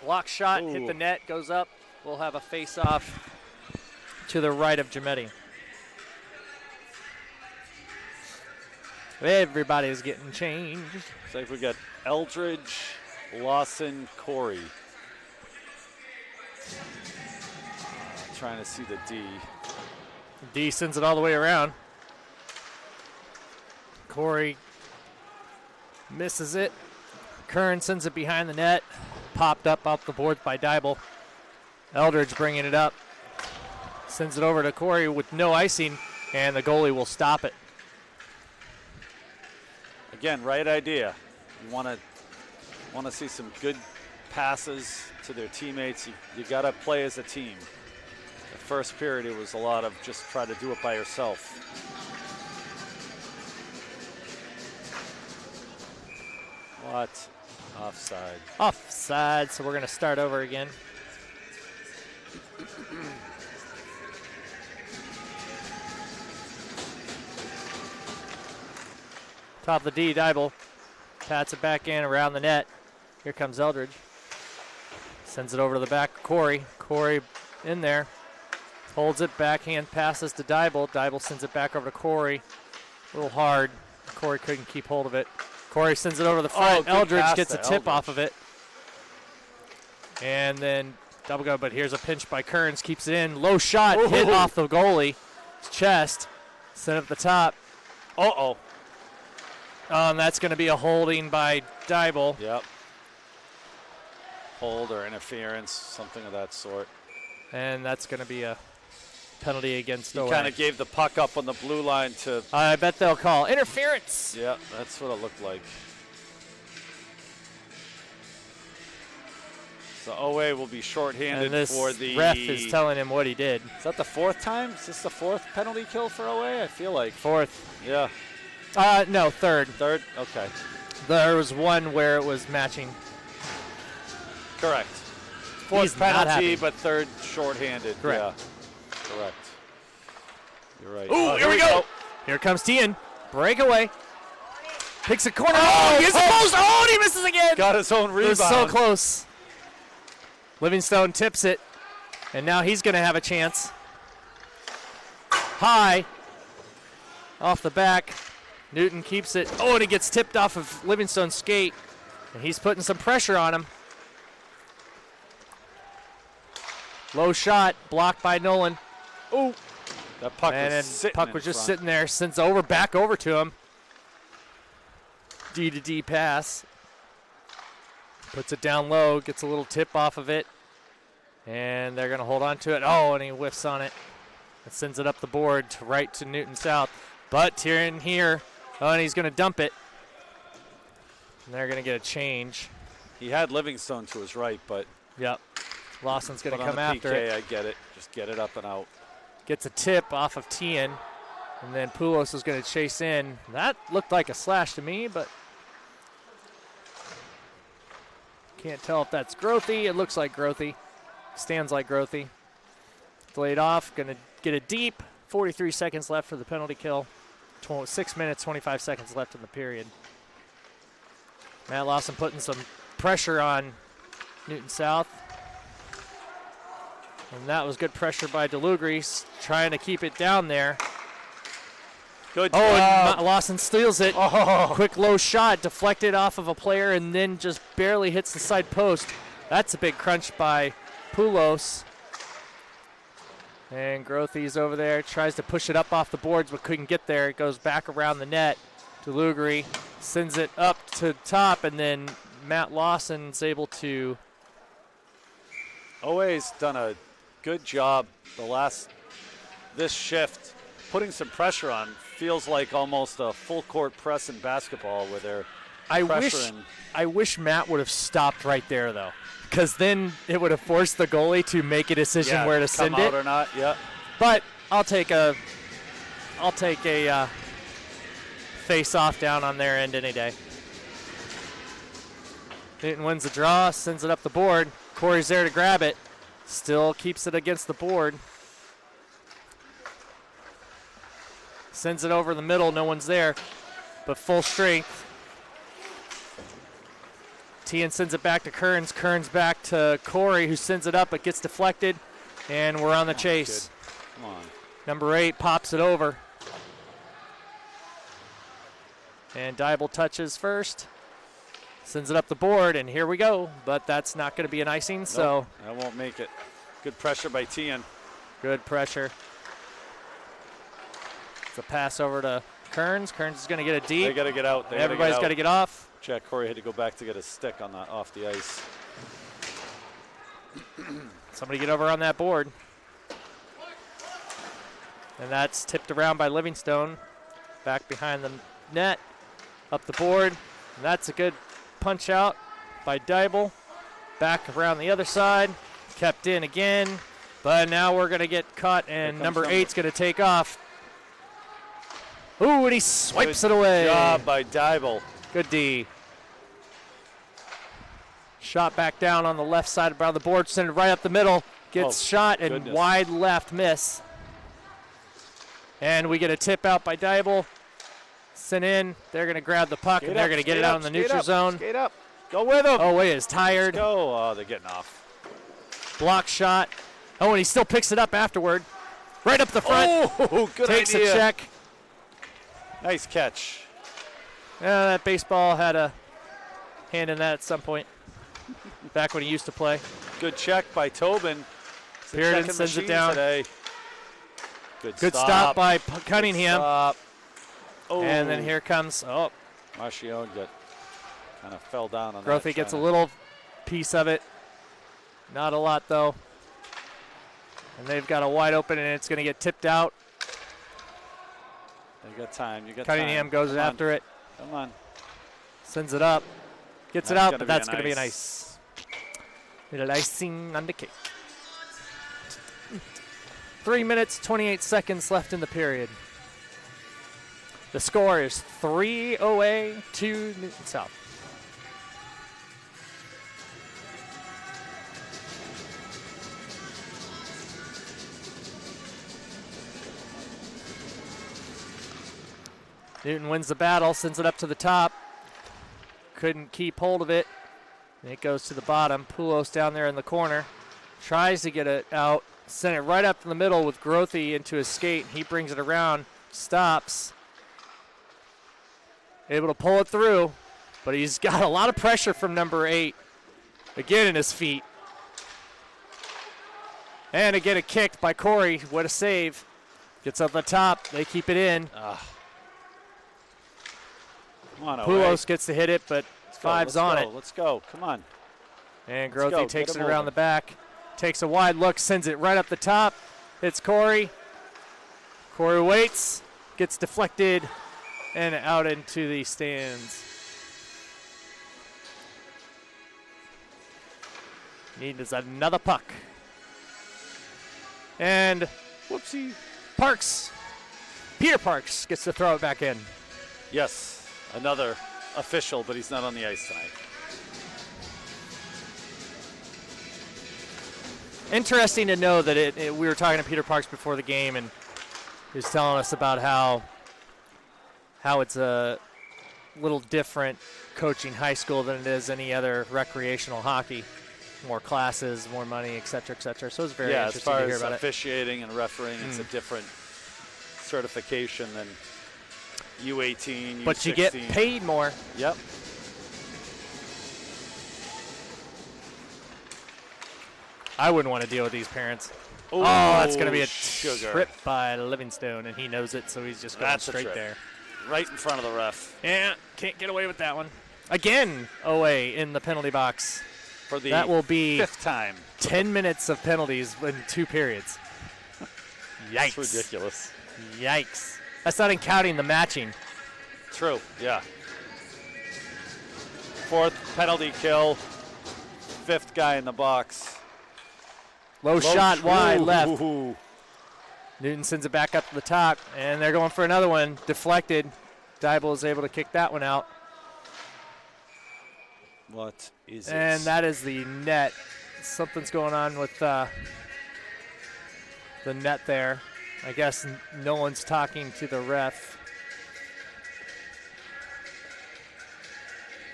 Block shot, hit the net, goes up. We'll have a face-off to the right of Giametti. Everybody's getting changed. So if we got Eldridge, Lawson, Corey. Trying to see the D. D sends it all the way around. Corey misses it. Kern sends it behind the net. Popped up off the boards by Dybel. Eldridge bringing it up. Sends it over to Corey with no icing, and the goalie will stop it. Again, right idea. You want to see some good passes to their teammates. You got to play as a team. The first period, it was a lot of just try to do it by yourself. What? Offside. Offside, so we're going to start over again. Top of the D, Dybel. Pats it back in around the net. Here comes Eldridge. Sends it over to the back. Corey. Corey in there. Holds it, backhand passes to Dybel. Dybel sends it back over to Corey. A little hard. Corey couldn't keep hold of it. Corey sends it over the front. Eldridge gets a tip off of it. And then double go, but here's a pinch by Kearns. Keeps it in. Low shot. Hit off the goalie's chest. Sent up the top. Uh-oh. And that's going to be a holding by Dybel. Yep. Hold or interference, something of that sort. And that's going to be a penalty against He OA. kind of gave the puck up on the blue line to... I bet they'll call interference. Yeah, that's what it looked like. So OA will be shorthanded And this for the... ref is telling him what he did. Is that the fourth time? Is this the fourth penalty kill for OA? I feel like. Fourth. Yeah. No, third. Third? Okay. There was one where it was matching. Correct. Fourth He's not penalty, happy. but third shorthanded. Correct. Yeah. Correct. You're right. Ooh, here we go. Here comes Tian. Breakaway. Picks a corner. Oh, gets the post. Oh, and he misses again. Got his own rebound. It was so close. Livingstone tips it, and now he's going to have a chance. High. Off the back. Newton keeps it. Oh, and it gets tipped off of Livingstone's skate. And he's putting some pressure on him. Low shot, blocked by Nolan. Oh, that puck and was then sitting puck in was just front. sitting there. Sends back over to him. D to D pass. Puts it down low, gets a little tip off of it, and they're going to hold on to it. Oh, and he whiffs on it. And sends it up the board to right to Newton South. But Tyrion here, and he's going to dump it. And they're going to get a change. He had Livingstone to his right, but... Yep. Lawson's going but to come on the after PK, it. I get it. Just get it up and out. Gets a tip off of Tian. And then Poulos is going to chase in. That looked like a slash to me, but can't tell if that's Grothy. It looks like Grothy. Stands like Grothy. Delayed off. Going to get it deep. 43 seconds left for the penalty kill. 6 minutes, 25 seconds left in the period. Matt Lawson putting some pressure on Newton South. And that was good pressure by DeLugris, trying to keep it down there. Good job. And Lawson steals it. Oh. Quick low shot, deflected off of a player, and then just barely hits the side post. That's a big crunch by Poulos. And Grothy's over there, tries to push it up off the boards, but couldn't get there. It goes back around the net. DeLugri sends it up to the top, and then Matt Lawson's able to. OA's done a good job this shift, putting some pressure on. Feels like almost a full court press in basketball where they're pressuring. I wish Matt would have stopped right there, though, because then it would have forced the goalie to make a decision where to send it. Come out or not, yeah. But I'll take a face-off down on their end any day. Newton wins the draw, sends it up the board. Corey's there to grab it. Still keeps it against the board. Sends it over the middle, no one's there, but full strength. Tian sends it back to Kearns. Kearns back to Corey, who sends it up, but gets deflected, and we're on the chase. Come on. Number 8 pops it over. And Dybel touches first. Sends it up the board, and here we go. But that's not going to be an icing, Nope, so. That won't make it. Good pressure by Tian. Good pressure. It's a pass over to Kearns. Kearns is going to get it deep. They got to get out. Everybody's got to get off. Jack Corey had to go back to get his stick on that off the ice. Somebody get over on that board. And that's tipped around by Livingstone. Back behind the net. Up the board. And that's a good punch out by Dybel. Back around the other side. Kept in again. But now we're going to get caught, and number 8's going to take off. Ooh, and he swipes it away. Good job by Dybel. Good D. Shot back down on the left side around the board, sent it right up the middle. Gets shot and wide left miss. And we get a tip out by Dybel. Sent in. They're going to grab the puck, and they're going to get it out in the neutral zone. Skate up. Go with him. Oh, wait, is tired. Let's go. Oh, they're getting off. Block shot. Oh, and he still picks it up afterward. Right up the front. Oh, good Takes idea. a check. Nice catch. Yeah, that baseball had a hand in that at some point. Back when he used to play. Good check by Tobin. Pearden sends it down. Today. Good stop by Cunningham. Stop. Oh. And then here comes, Marchione kind of fell down on that. Grothy gets a little piece of it. Not a lot, though. And they've got a wide open, and it's going to get tipped out. You got time. You got Cunningham time. goes after it. Come on. Sends it up. Gets it That's out, gonna but be that's an going to be an ice. Little icing on the cake. 3 minutes, 28 seconds left in the period. The score is 3 OA, 2 Newton South. Newton wins the battle, sends it up to the top. Couldn't keep hold of it. And it goes to the bottom. Poulos down there in the corner. Tries to get it out. Sent it right up in the middle with Grothy into his skate. He brings it around. Stops. Able to pull it through. But he's got a lot of pressure from number 8. Again in his feet. And again a kick by Corey. What a save. Gets up the top. They keep it in. Come on, Poulos gets to hit it, but Five's on it. Let's go. Come on. And Grothy takes it around the back. Takes a wide look, sends it right up the top. Hits Corey. Corey waits. Gets deflected and out into the stands. Needs another puck. And whoopsie. Parks Peter Parks gets to throw it back in. Yes, another official, but he's not on the ice tonight. Interesting to know that we were talking to Peter Parks before the game, and he was telling us about how it's a little different coaching high school than it is any other recreational hockey. More classes, more money, et cetera, et cetera. So it's very interesting to hear about it. As far as officiating and refereeing, it's a different certification than U18, U16. But you get paid more. Yep. I wouldn't want to deal with these parents. Ooh, that's going to be a sugar. trip by Livingstone, and he knows it, so he's just going straight there. Right in front of the ref. Yeah, can't get away with that one. Again, OA in the penalty box. For the that will be 5th time. 10 minutes of penalties in 2 periods. Yikes. That's ridiculous. Yikes. That's not in counting the matching. True, yeah. 4th penalty kill. 5th guy in the box. Low shot wide left. Ooh. Newton sends it back up to the top, and they're going for another one. Deflected. Dybel is able to kick that one out. What is it? And that is the net. Something's going on with the net there. I guess no one's talking to the ref.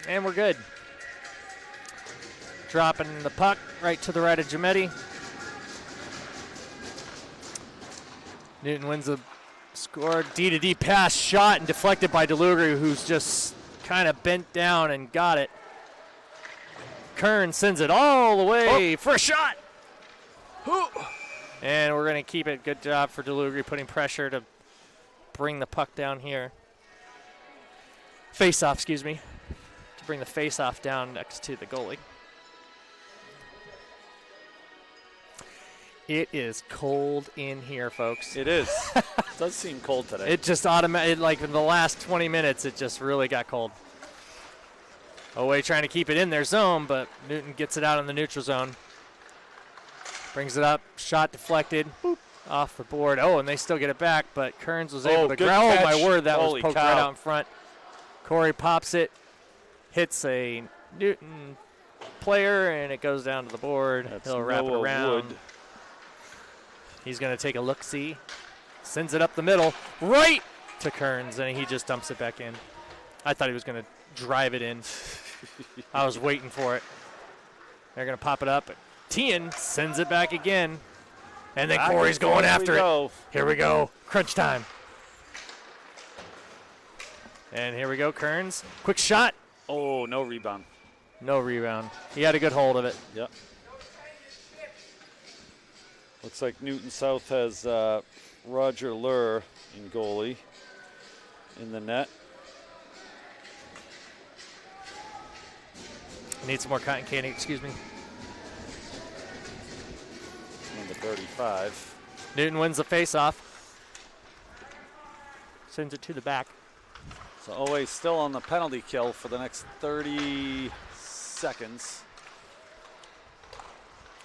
And we're good. Dropping the puck right to the right of Giametti. Newton wins the score. D-to-D pass, shot, and deflected by DeLugri, who's just kind of bent down and got it. Kern sends it all the way for a shot. And we're going to keep it. Good job for DeLugri putting pressure to bring the puck down here. Face-off, excuse me. To bring the face-off down next to the goalie. It is cold in here, folks. It is. It does seem cold today. It just like in the last 20 minutes, it just really got cold. OA trying to keep it in their zone, but Newton gets it out in the neutral zone. Brings it up, shot deflected, boop, off the board. Oh, and they still get it back, but Kearns was able to grab. Oh, my word, that was poked right out in front. Corey pops it, hits a Newton player, and it goes down to the board. He'll wrap it around. Wood. He's going to take a look-see. Sends it up the middle, right to Kearns, and he just dumps it back in. I thought he was going to drive it in. I was waiting for it. They're going to pop it up. Tien sends it back again. And then Corey's going after it. Here we go. Crunch time. And here we go, Kearns. Quick shot. Oh, no rebound. No rebound. He had a good hold of it. Yep. Looks like Newton South has Roger Lurr in goalie in the net. Need some more cotton candy, excuse me. Number 35. Newton wins the face-off. Sends it to the back. So OA still on the penalty kill for the next 30 seconds.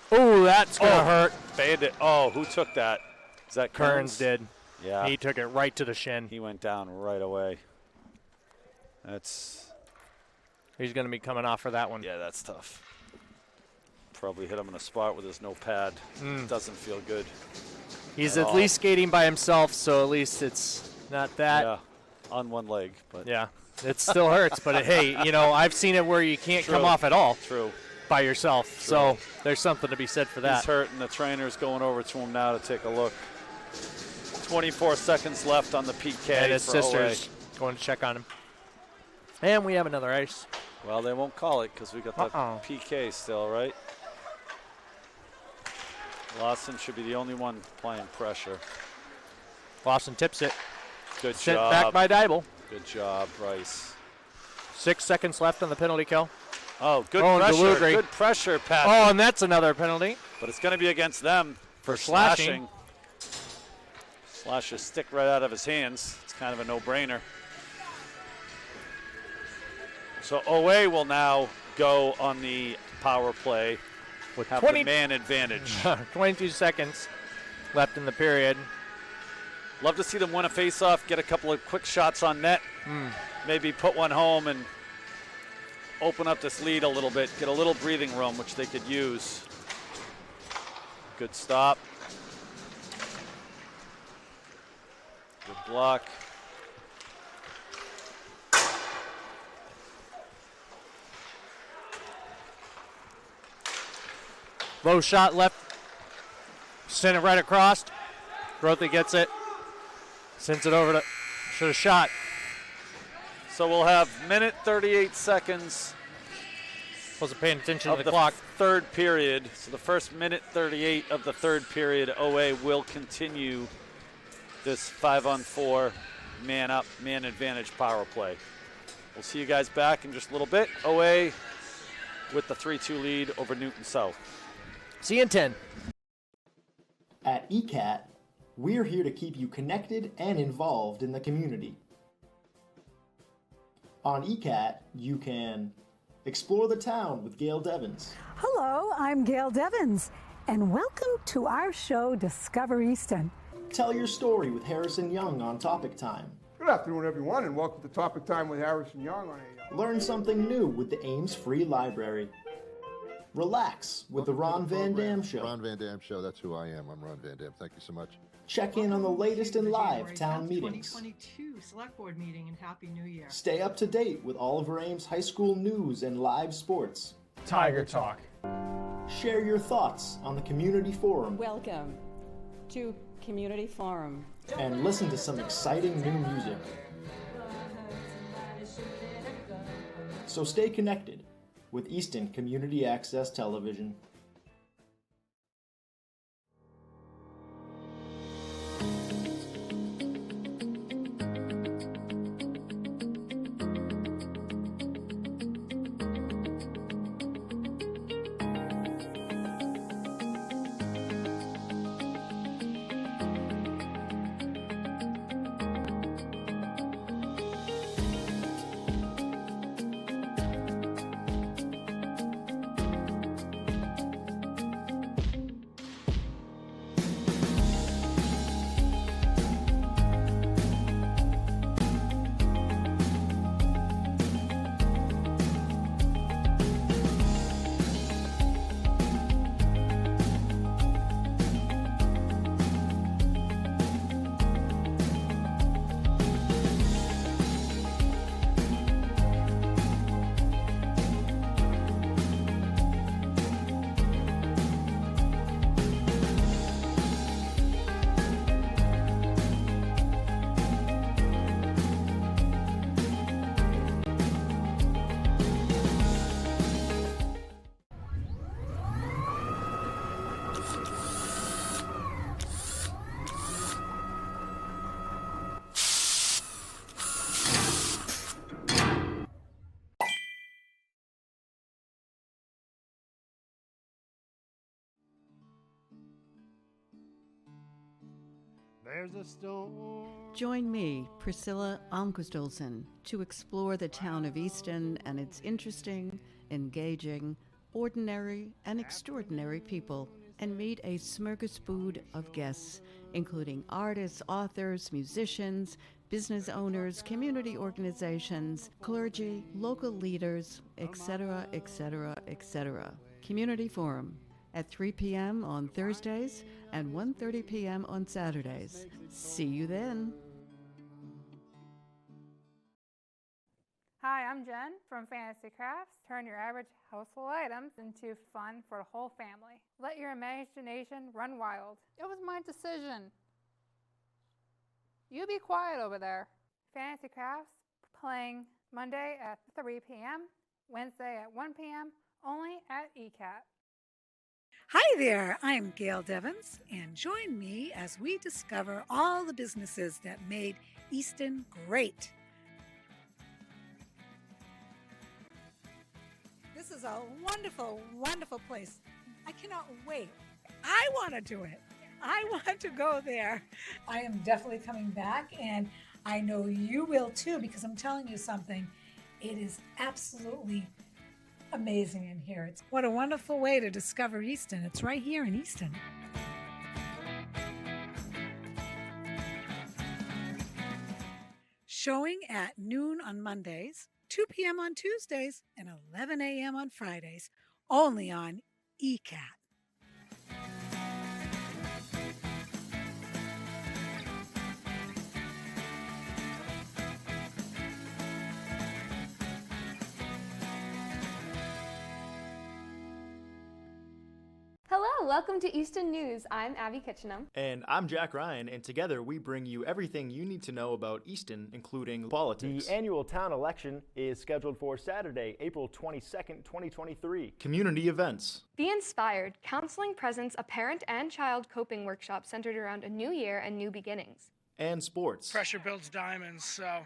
Oh, that's going to hurt. Bandit. Oh, who took that? Is that Kearns did. Yeah. He took it right to the shin. He went down right away. That's... He's going to be coming off for that one. Yeah, that's tough. Probably hit him in a spot with his no pad. Doesn't feel good. He's at least skating by himself, so at least it's not that. Yeah, on one leg. But yeah, it still hurts. But hey, you know, I've seen it where you can't come off at all. True. By yourself. True. So there's something to be said for that. He's hurt, and the trainer's going over to him now to take a look. 24 seconds left on the PK. And his for sister's OA. going to check on him. And we have another ice. Well, they won't call it because we got the PK still, right? Lawson should be the only one playing pressure. Lawson tips it. Good Sent job. back by Dybel. Good job, Bryce. 6 seconds left on the penalty kill. Oh, good pressure. DeLugri. Good pressure, Pat. Oh, and that's another penalty. But it's going to be against them for slashing. Slash a stick right out of his hands. It's kind of a no-brainer. So OA will now go on the power play with have the man advantage. 22 seconds left in the period. Love to see them win a face-off, get a couple of quick shots on net, maybe put one home and open up this lead a little bit, get a little breathing room, which they could use. Good stop. Good block. Low shot left. Send it right across. Grothy gets it. Sends it over to, should have shot. So we'll have minute 38 seconds. Wasn't paying attention to the the clock. Third period. So the first minute 38 of the third period, OA will continue this 5-on-4 man up, man advantage power play. We'll see you guys back in just a little bit. OA with the 3-2 lead over Newton South. See you in 10. At ECAT, we're here to keep you connected and involved in the community. On ECAT, you can explore the town with Gail Devins. Hello, I'm Gail Devins, and welcome to our show, Discover Easton. Tell your story with Harrison Young on Topic Time. Good afternoon, everyone, and welcome to Topic Time with Harrison Young on Learn something new with the Ames Free Library. Relax with the Ron Van Dam Show. Ron Van Dam Show, that's who I am. I'm Ron Van Dam. Thank you so much. Check in on the latest in live town meetings. 2022 Select Board meeting, and Happy New Year. Stay up to date with Oliver Ames High School news and live sports. Tiger Talk. Share your thoughts on the community forum. Welcome to Community Forum. And listen to some exciting new music. So stay connected with Easton Community Access Television. There's a storm. Join me, Priscilla Almquist-Olsen, to explore the town of Easton and its interesting, engaging, ordinary, and extraordinary people, and meet a smorgasbord of guests, including artists, authors, musicians, business owners, community organizations, clergy, local leaders, etc., etc., etc. Community Forum at 3 p.m. on Thursdays and 1:30 p.m. on Saturdays. See you then. Hi, I'm Jen from Fantasy Crafts. Turn your average household items into fun for the whole family. Let your imagination run wild. It was my decision. You be quiet over there. Fantasy Crafts playing Monday at 3 p.m., Wednesday at 1 p.m., only at ECAT. Hi there, I'm Gail Devins, and join me as we discover all the businesses that made Easton great. This is a wonderful, wonderful place. I cannot wait. I want to do it. I want to go there. I am definitely coming back, and I know you will too, because I'm telling you something. It is absolutely amazing in here. What a wonderful way to discover Easton. It's right here in Easton. Showing at noon on Mondays, 2 p.m. on Tuesdays, and 11 a.m. on Fridays, only on ECAT. Hello, welcome to Easton News. I'm Abby Kitchenham. And I'm Jack Ryan, and together we bring you everything you need to know about Easton, including politics. The annual town election is scheduled for Saturday, April 22nd, 2023. Community events. Be Inspired, Counseling Presents, a parent and child coping workshop centered around a new year and new beginnings. And sports. Pressure builds diamonds, so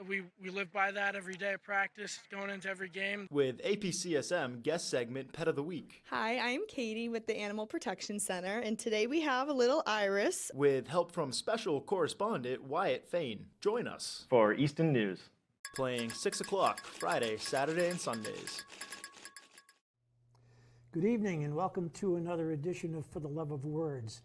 we live by that every day of practice, going into every game. With APCSM guest segment Pet of the Week. Hi, I'm Katie with the Animal Protection Center, and today we have a little Iris. With help from special correspondent Wyatt Fain. Join us for Easton News. Playing 6 o'clock, Friday, Saturday, and Sundays. Good evening and welcome to another edition of For the Love of Words.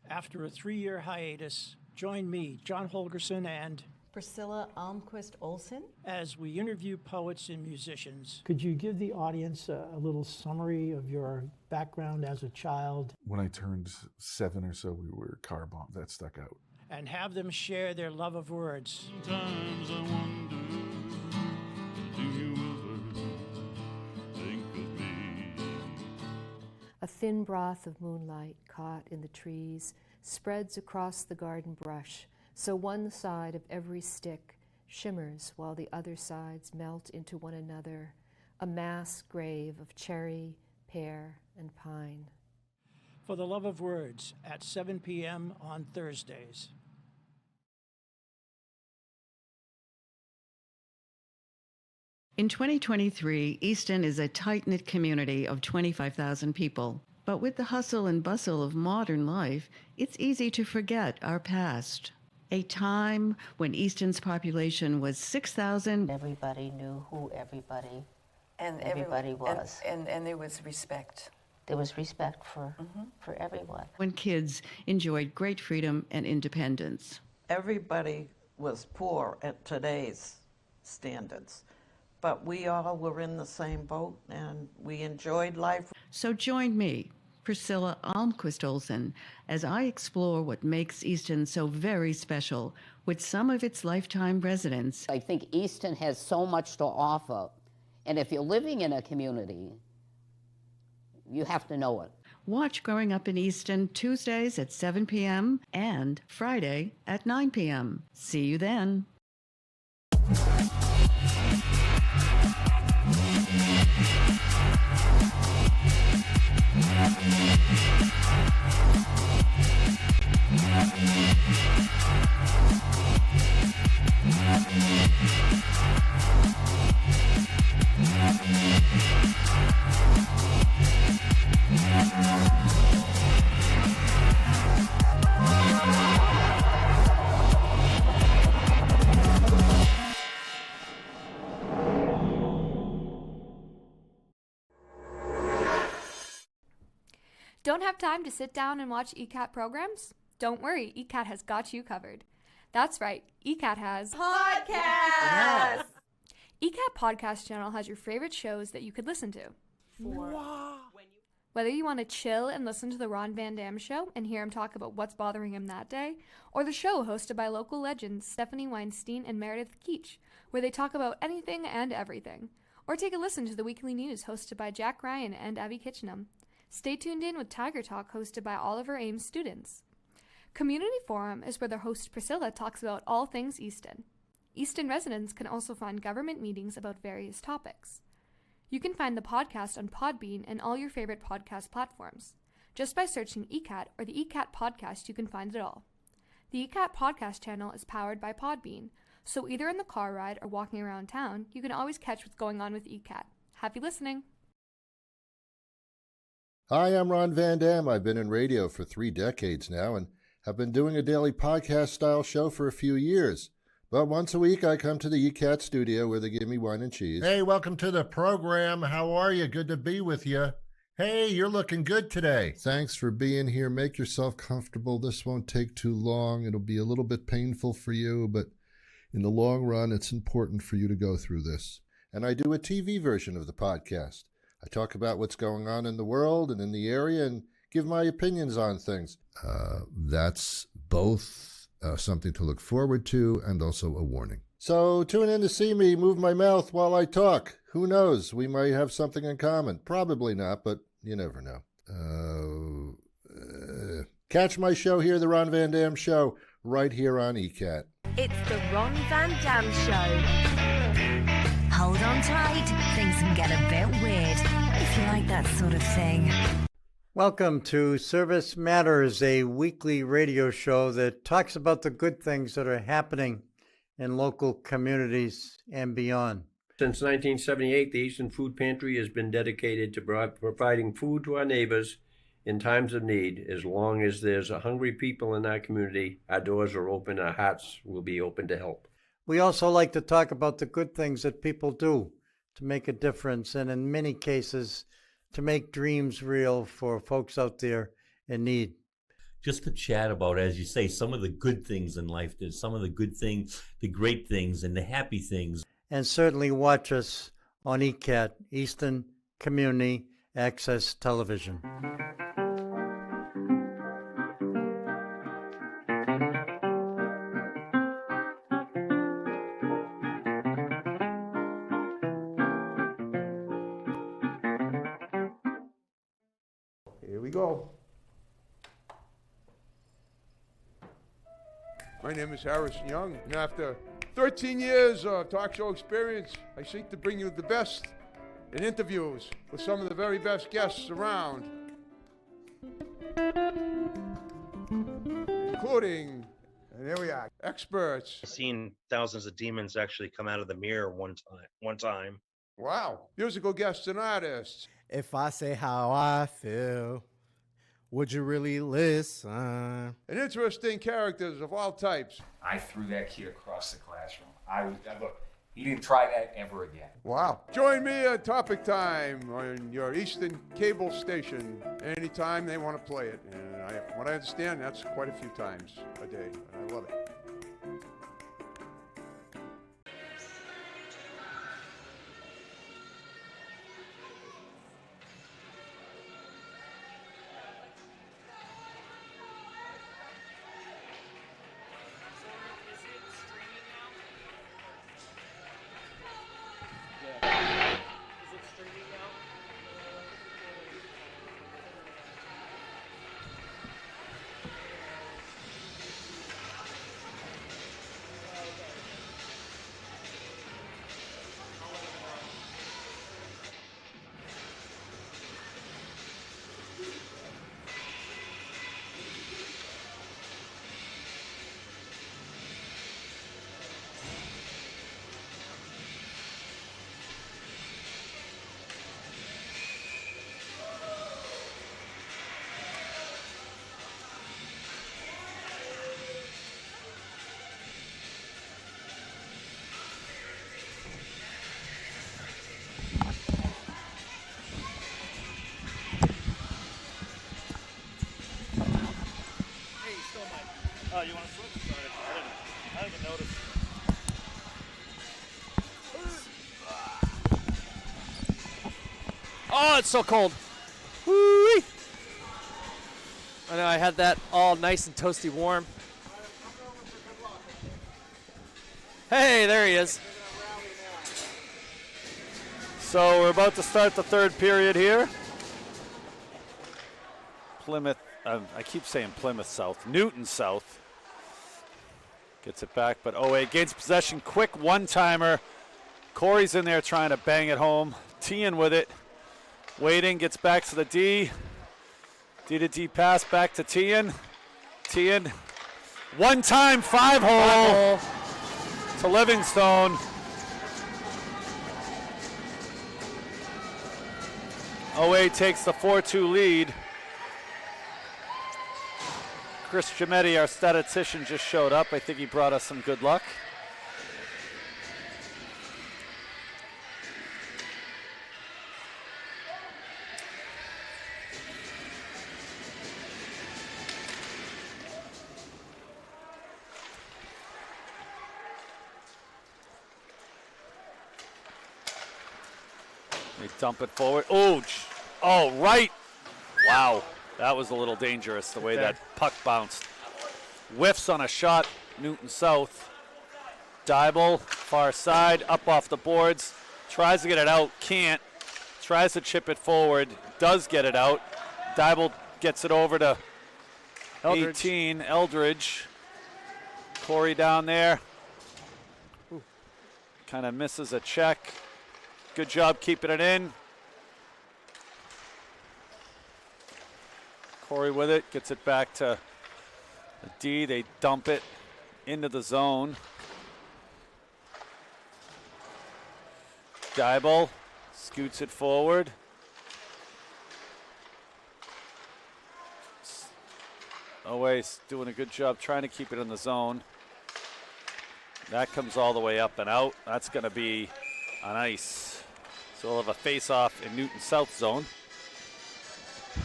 After a 3-year hiatus, join me, John Holgerson, and Priscilla Almquist Olsen, as we interview poets and musicians. Could you give the audience a little summary of your background as a child? When I turned 7 or so, we were car bombed. That stuck out. And have them share their love of words. Sometimes I wonder, do you ever think of me? A thin broth of moonlight caught in the trees spreads across the garden brush, so one side of every stick shimmers while the other sides melt into one another, a mass grave of cherry, pear, and pine. For the Love of Words at 7 p.m. on Thursdays. In 2023, Easton is a tight-knit community of 25,000 people. But with the hustle and bustle of modern life, it's easy to forget our past. A time when Easton's population was 6,000. Everybody knew who everybody was. And there was respect. There was respect for everyone. When kids enjoyed great freedom and independence. Everybody was poor at today's standards, but we all were in the same boat and we enjoyed life. So join me, Priscilla Almquist Olsen, as I explore what makes Easton so very special with some of its lifetime residents. I think Easton has so much to offer, and if you're living in a community, you have to know it. Watch Growing Up in Easton Tuesdays at 7 p.m. and Friday at 9 p.m. See you then. Don't have time to sit down and watch ECAT programs? Don't worry, ECAT has got you covered. That's right, ECAT has Podcast! ECAT Podcast Channel has your favorite shows that you could listen to. Whether you want to chill and listen to the Ron Van Dam Show and hear him talk about what's bothering him that day, or the show hosted by local legends Stephanie Weinstein and Meredith Keach, where they talk about anything and everything, or take a listen to the weekly news hosted by Jack Ryan and Abby Kitchenham. Stay tuned in with Tiger Talk hosted by Oliver Ames students. Community Forum is where their host Priscilla talks about all things Easton. Easton residents can also find government meetings about various topics. You can find the podcast on Podbean and all your favorite podcast platforms. Just by searching ECAT or the ECAT podcast, you can find it all. The ECAT podcast channel is powered by Podbean, so either in the car ride or walking around town, you can always catch what's going on with ECAT. Happy listening! Hi, I'm Ron Van Dam. I've been in radio for 3 decades now and have been doing a daily podcast-style show for a few years. But once a week, I come to the ECAT studio where they give me wine and cheese. Hey, welcome to the program. How are you? Good to be with you. Hey, you're looking good today. Thanks for being here. Make yourself comfortable. This won't take too long. It'll be a little bit painful for you, but In the long run, it's important for you to go through this. And I do a TV version of the podcast. I talk about what's going on in the world and in the area and give my opinions on things. That's both something to look forward to and also a warning. So tune in to see me move my mouth while I talk. Who knows? We might have something in common. Probably not, but you never know. Catch my show here, The Ron Van Dam Show, right here on ECAT. It's the Ron Van Dam Show. Hold on tight, things can get a bit weird, if you like that sort of thing. Welcome to Service Matters, a weekly radio show that talks about the good things that are happening in local communities and beyond. Since 1978, the Eastern Food Pantry has been dedicated to providing food to our neighbors in times of need. As long as there's hungry people in our community, our doors are open, our hearts will be open to help. We also like to talk about the good things that people do to make a difference, and in many cases, to make dreams real for folks out there in need. Just to chat about, as you say, some of the good things in life, there's some of the good things, the great things, and the happy things. And certainly watch us on ECAT, Eastern Community Access Television. Here we go. My name is Harrison Young, and after 13 years of talk show experience, I seek to bring you the best in interviews with some of the very best guests around, including, and here we are, experts. I've seen thousands of demons actually come out of the mirror one time. Wow. Musical guests and artists. If I say how I feel, would you really listen? And interesting characters of all types. I threw that kid across the classroom. Look, he didn't try that ever again. Wow. Join me at Topic Time on your Eastern cable station anytime they want to play it. And what I understand, that's quite a few times a day. And I love it. Oh, you want to switch? Sorry, I didn't notice. Oh, it's so cold. Woo-wee. I know I had that all nice and toasty warm. Hey, there he is. So we're about to start the third period here. Plymouth, I keep saying Plymouth South, Newton South. Gets it back, but OA gains possession. Quick one-timer. Corey's in there trying to bang it home. Tian with it. Waiting, gets back to the D. D to D pass back to Tian. Tian, one-time five-hole to Livingstone. OA takes the 4-2 lead. Chris Giametti, our statistician, just showed up. I think he brought us some good luck. They dump it forward. Oh, right. Wow, that was a little dangerous the way that puck bounced. Whiffs on a shot, Newton South. Dybel, far side, up off the boards. Tries to get it out, can't. Tries to chip it forward, does get it out. Dybel gets it over to Eldridge. 18, Eldridge. Corey down there. Kind of misses a check. Good job keeping it in. Corey with it, gets it back to the D. They dump it into the zone. Dybel scoots it forward. Always doing a good job trying to keep it in the zone. That comes all the way up and out. That's going to be on ice. So we'll have a face-off in Newton South zone.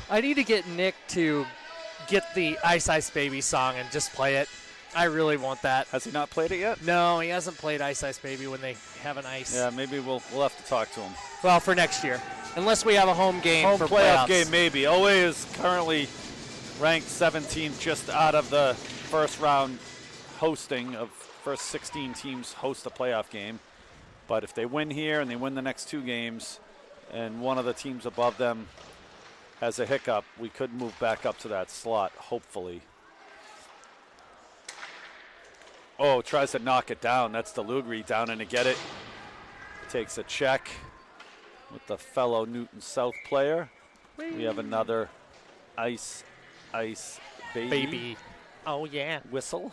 I need to get Nick to get the Ice Ice Baby song and just play it. I really want that. Has he not played it yet? No, he hasn't played Ice Ice Baby when they have an ice. Yeah, maybe we'll have to talk to him. Well, for next year. Unless we have a home game Home for playoff playoffs. game, maybe. OA is currently ranked 17th, just out of the first round hosting of first 16 teams host a playoff game. But if they win here and they win the next two games and one of the teams above them has a hiccup, we could move back up to that slot, hopefully. Oh, tries to knock it down. That's DeLugri down in to get it. Takes a check with the fellow Newton South player. We have another ice baby. Oh, yeah. Whistle.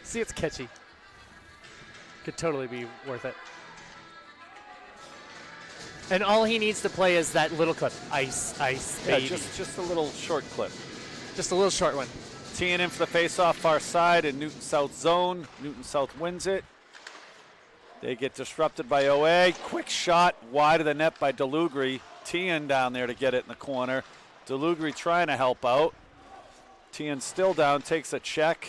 See, it's catchy. Could totally be worth it. And all he needs to play is that little clip. Ice, baby. Yeah, just a little short clip. Just a little short one. Teeing in for the face-off far side in Newton South zone. Newton South wins it. They get disrupted by OA. Quick shot wide of the net by DeLugri. Teeing down there to get it in the corner. DeLugri trying to help out. Teeing still down, takes a check.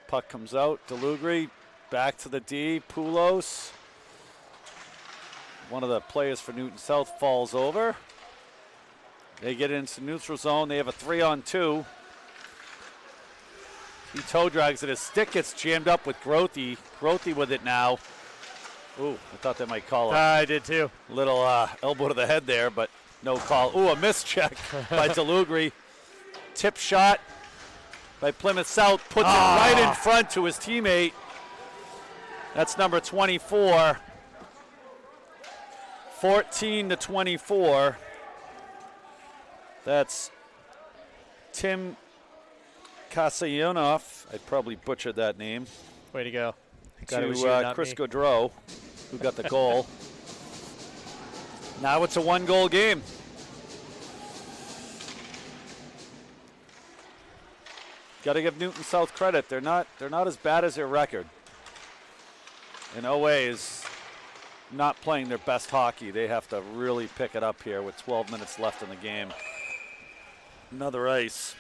Puck comes out. DeLugri back to the D. Poulos. One of the players for Newton South falls over. They get into neutral zone. They have a 3-on-2. He toe drags it. His stick gets jammed up with Grothy. Grothy with it now. Ooh, I thought they might call it. I did too. Little elbow to the head there, but no call. Ooh, a missed check by DeLugri. Tip shot by Plymouth South. Puts it right in front to his teammate. That's number 24. 14-24. That's Tim Kasayonov. I probably butchered that name. Way to go. To Chris Gaudreau, who got the goal. Now it's a one-goal game. Got to give Newton South credit. They're not as bad as their record. And OA is not playing their best hockey. They have to really pick it up here with 12 minutes left in the game. Another ice.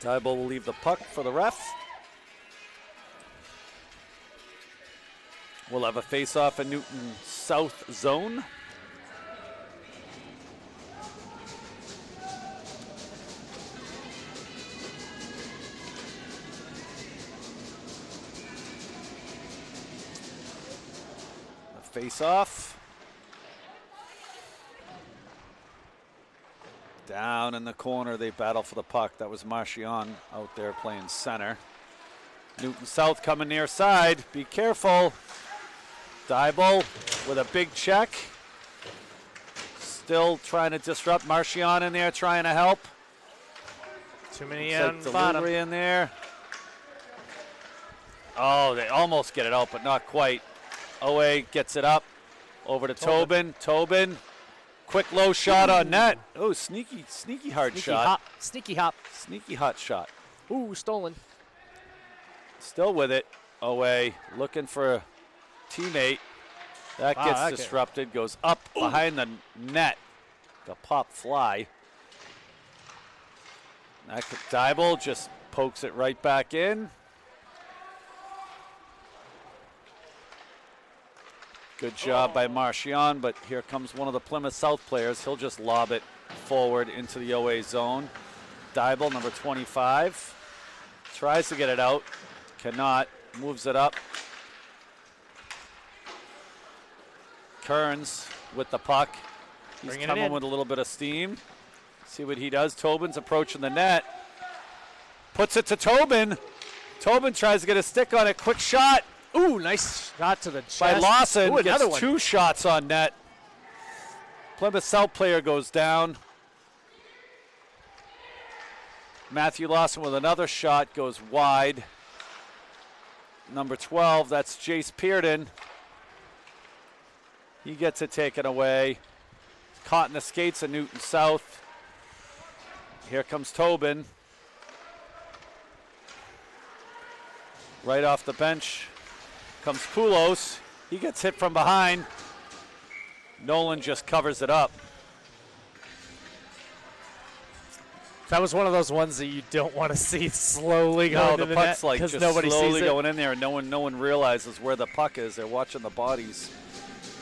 Dybel will leave the puck for the ref. We'll have a face-off in Newton South zone. The face-off. Down in the corner, they battle for the puck. That was Marchand out there playing center. Newton South coming near side. Be careful. Dybel with a big check. Still trying to disrupt. Marchand in there trying to help. Too many Looks on like bottom. delivery in there. Oh, they almost get it out, but not quite. OA gets it up. Over to Tobin. Tobin. Quick low shot on net. Oh, sneaky hard shot. Hop. Sneaky hop. Sneaky hot shot. Ooh, stolen. Still with it. OA looking for a teammate. That gets disrupted. Goes up behind the net. The pop fly. Dybel just pokes it right back in. Good job by Marchand, but here comes one of the Plymouth South players. He'll just lob it forward into the OA zone. Dybel, number 25, tries to get it out, cannot, moves it up. Kearns with the puck. He's coming with a little bit of steam. See what he does. Tobin's approaching the net. Puts it to Tobin. Tobin tries to get a stick on it. Quick shot. Ooh, nice shot to the chest. By Lawson. Ooh, gets 2 shots on net. Plymouth South player goes down. Matthew Lawson with another shot goes wide. Number 12, that's Jace Pearden. He gets it taken away. Caught in the skates of Newton South. Here comes Tobin. Right off the bench comes Poulos. He gets hit from behind. Nolan just covers it up. That was one of those ones that you don't want to see slowly going No, to the puck's like just nobody slowly sees it. going in there, and no one realizes where the puck is. They're watching the bodies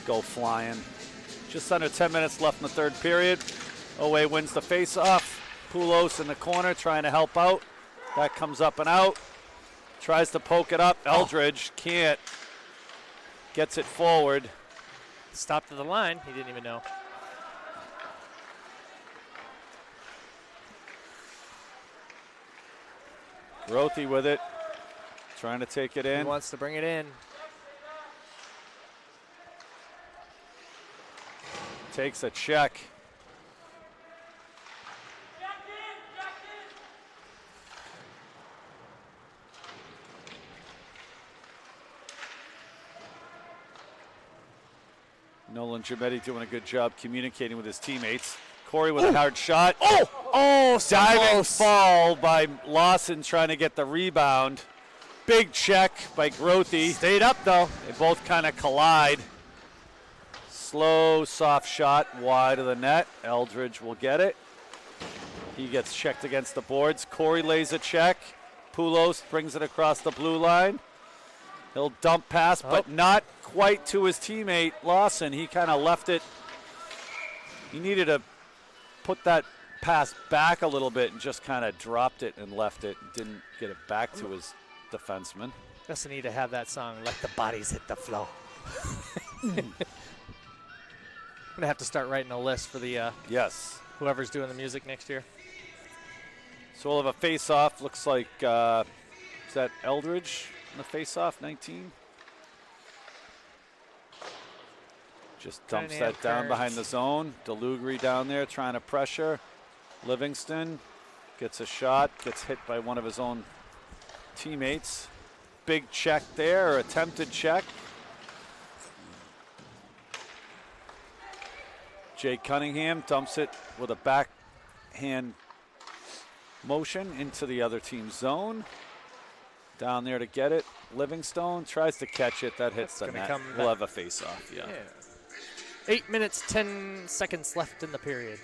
go flying. Just under 10 minutes left in the third period. OA wins the face-off. Poulos in the corner trying to help out. That comes up and out. Tries to poke it up. Eldridge can't. Gets it forward. Stopped at the line. He didn't even know. Grothy with it. Trying to take it in. He wants to bring it in. Takes a check. Nolan Giametti doing a good job communicating with his teammates. Corey with a hard shot. Oh, so diving close. fall by Lawson trying to get the rebound. Big check by Grothy. Stayed up though. They both kind of collide. Slow, soft shot wide of the net. Eldridge will get it. He gets checked against the boards. Corey lays a check. Poulos brings it across the blue line. He'll dump pass, but not quite to his teammate, Lawson. He kind of left it. He needed to put that pass back a little bit and just kind of dropped it and left it. Didn't get it back to his defenseman. Doesn't need to have that song, Let the Bodies Hit the Flow. I'm going to have to start writing a list for the yes, whoever's doing the music next year. So we'll have a face-off. Looks like, is that Eldridge in the face-off, 19? Just dumps that down behind the zone. DeLugri down there trying to pressure. Livingston gets a shot, gets hit by one of his own teammates. Big check there, or attempted check. Jake Cunningham dumps it with a backhand motion into the other team's zone. Down there to get it. Livingstone tries to catch it. That hits the net. We'll have a face-off, yeah. 8 minutes, 10 seconds left in the period.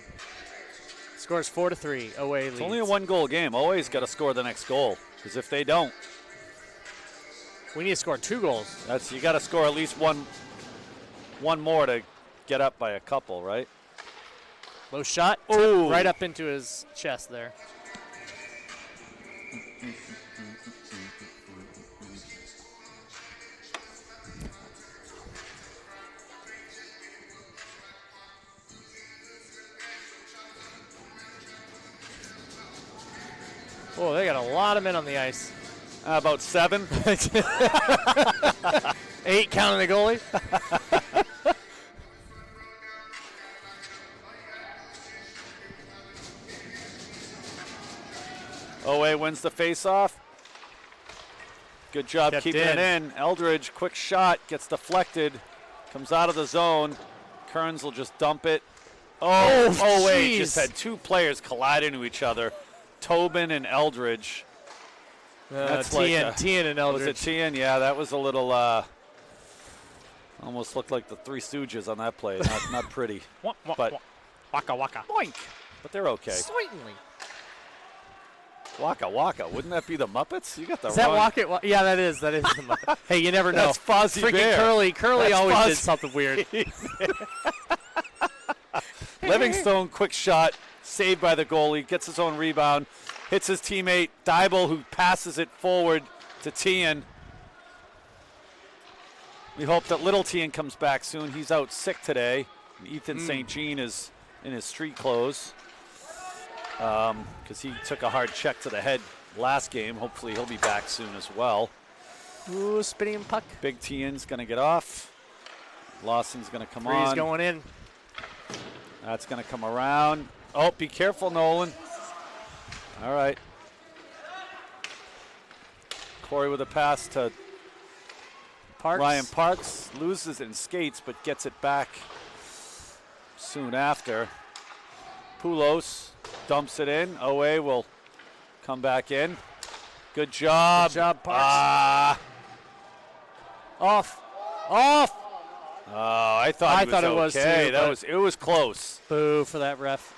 Scores 4-3. OA leads. It's only a one-goal game. Always got to score the next goal, because if they don't, we need to score 2 goals. You got to score at least one more to get up by a couple, right? Low shot. Oh, right up into his chest there. Oh, they got a lot of men on the ice. About 7. 8 counting the goalie. OA wins the face-off. Good job keeping it in. Eldridge, quick shot, gets deflected, comes out of the zone. Kearns will just dump it. OA just had 2 players collide into each other. Tobin and Eldridge. That's Tien and Eldridge. Was it Tien? Yeah, that was a little, almost looked like the Three Stooges on that play. Not pretty. But waka waka. Boink. But they're okay. Certainly. Waka Waka. Wouldn't that be the Muppets? You got the Is wrong. that Waka? Yeah, that is the Muppet. Hey, you never know. That's Fozzie Freaking Bear. Curly. Curly That's always did Fozzie. something weird. Livingstone, quick shot, saved by the goalie, gets his own rebound, hits his teammate Dybel, who passes it forward to Tian. We hope that little Tian comes back soon. He's out sick today. Ethan St. Jean is in his street clothes because he took a hard check to the head last game. Hopefully he'll be back soon as well. Ooh, spinning puck. Big Tian's going to get off. Lawson's going to come Three's on. going in. That's going to come around. Oh, be careful, Nolan. All right. Corey with a pass to Parks. Ryan Parks. Loses it in skates, but gets it back soon after. Poulos dumps it in. Owe will come back in. Good job. Good job, Parks. Off. Off. Oh, I thought it was okay. too, It was close. Boo for that ref.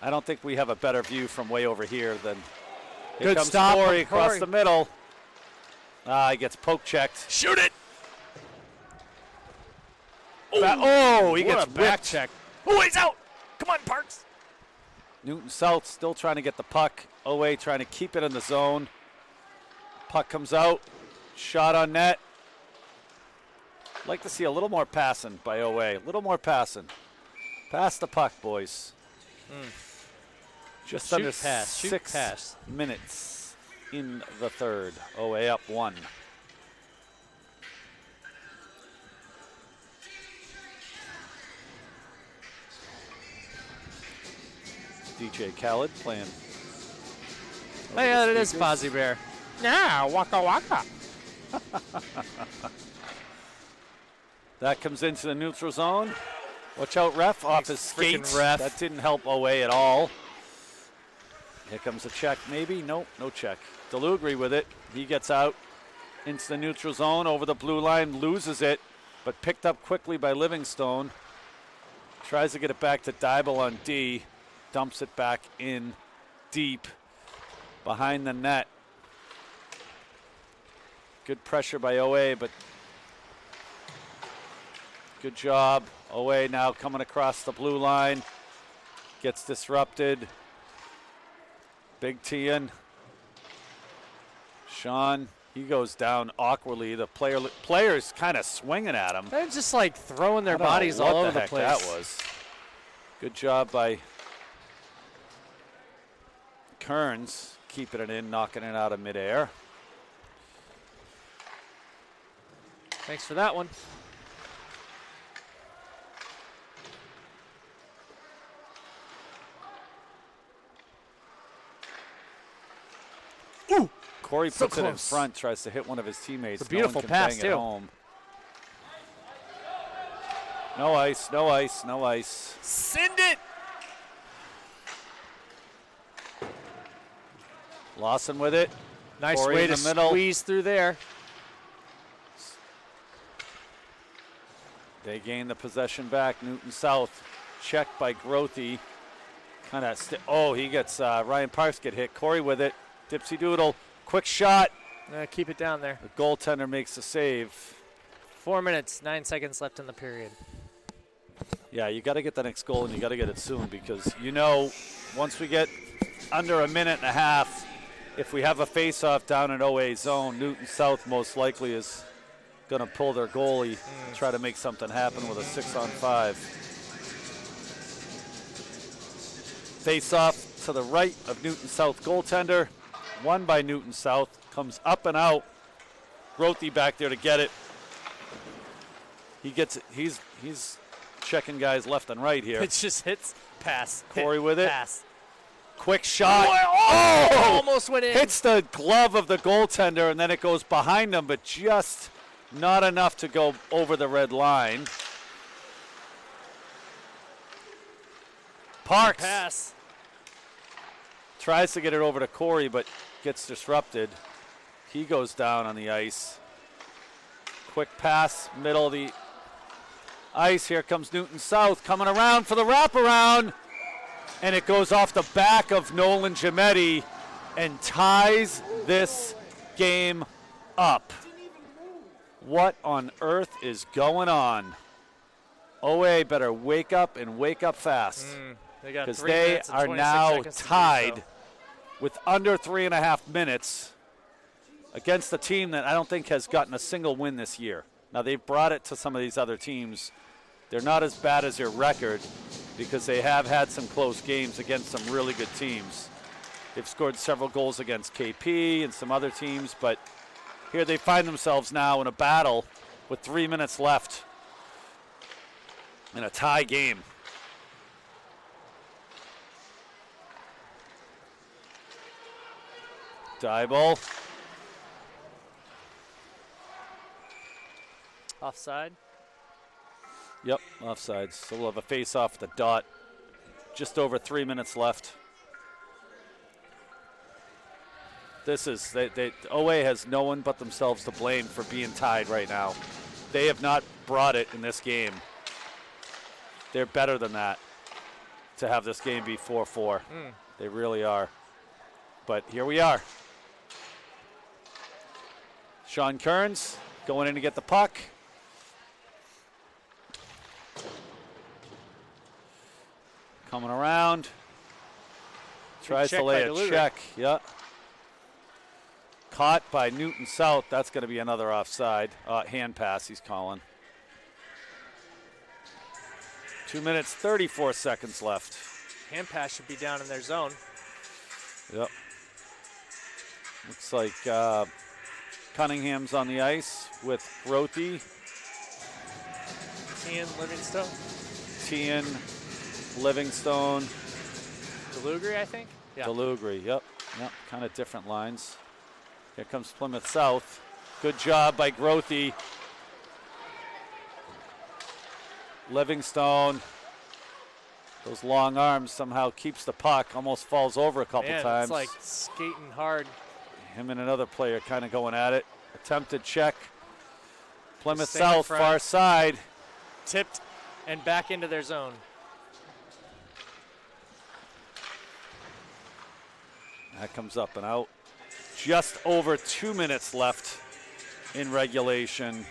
I don't think we have a better view from way over here than. Here Good comes stop from Corey across Corey. the middle. He gets poke checked. Shoot it. He gets What a back whipped. check. Oh, he's out. Come on, Parks. Newton South still trying to get the puck. Owe trying to keep it in the zone. Puck comes out. Shot on net. Like to see a little more passing by Owe. A little more passing. Pass the puck, boys. Just Shoot under pass, shoot 6 pass. minutes in the third. Owe up 1. DJ Khaled playing. Oh, yeah, it is Fozzie Bear. Yeah, Waka Waka. That comes into the neutral zone. Watch out, ref, off his Freaking skates. ref. That didn't help Owe at all. Here comes a check, maybe. Nope, no check. Delugri with it. He gets out into the neutral zone over the blue line, loses it, but picked up quickly by Livingstone. Tries to get it back to Dybel on D. Dumps it back in deep behind the net. Good pressure by Owe, but good job. Owe now coming across the blue line. Gets disrupted. Big Tian. Sean, he goes down awkwardly. The players kind of swinging at him. They're just like throwing their I don't know bodies what all over the the heck place. that was. Good job by Kearns, keeping it in, knocking it out of midair. Thanks for that one. Corey So puts it in close. front, tries to hit one of his teammates. It's a beautiful no one can pass, bang it too. home. No ice, no ice, no ice. Send it. Lawson with it. Nice Corey way in to the middle. squeeze through there. They gain the possession back. Newton South checked by Grothy. Kind of. He gets Ryan Parks get hit. Corey with it. Dipsy Doodle. Quick shot. Keep it down there. The goaltender makes the save. 4 minutes, 9 seconds left in the period. Yeah, you got to get the next goal, and you got to get it soon because once we get under a minute and a half, if we have a face-off down in OA zone, Newton South most likely is going to pull their goalie and try to make something happen with a 6-on-5. Face-off to the right of Newton South goaltender. Won by Newton South. Comes up and out. Grothy back there to get it. He gets it. He's checking guys left and right here. It just hits, pass. Corey hit, with it. Pass. Quick shot. Almost went in. Hits the glove of the goaltender, and then it goes behind him, but just not enough to go over the red line. Parks Pass. tries to get it over to Corey, but gets disrupted. He goes down on the ice. Quick pass, middle of the ice. Here comes Newton South coming around for the wraparound. And it goes off the back of Nolan Giametti. and ties this game up. What on earth is going on? OA better wake up and wake up fast, because they are now tied with under 3.5 minutes against a team that I don't think has gotten a single win this year. Now, they've brought it to some of these other teams. They're not as bad as their record because they have had some close games against some really good teams. They've scored several goals against KP and some other teams, but here they find themselves now in a battle with 3 minutes left in a tie game. Dybel. Offside. Yep, offside. So we'll have a face-off at the dot. Just over 3 minutes left. This is, OA has no one but themselves to blame for being tied right now. They have not brought it in this game. They're better than that to have this game be 4-4. They really are. But here we are. Sean Kearns going in to get the puck. Coming around. Tries to lay a check. Yeah. Caught by Newton South. That's going to be another offside. Hand pass he's calling. 2 minutes, 34 seconds left. Hand pass should be down in their zone. Yep. Looks like Cunningham's on the ice with Grothy. Tian, Livingstone. Tian, Livingstone. DeLugre, I think? Yeah. DeLugre, yep. Kind of different lines. Here comes Plymouth South. Good job by Grothy. Livingstone. Those long arms somehow keeps the puck. Almost falls over a couple times. It's like skating hard. Him and another player kind of going at it. Attempted check. Plymouth Staying in South, front. far side. Tipped and back into their zone. That comes up and out. Just over 2 minutes left in regulation.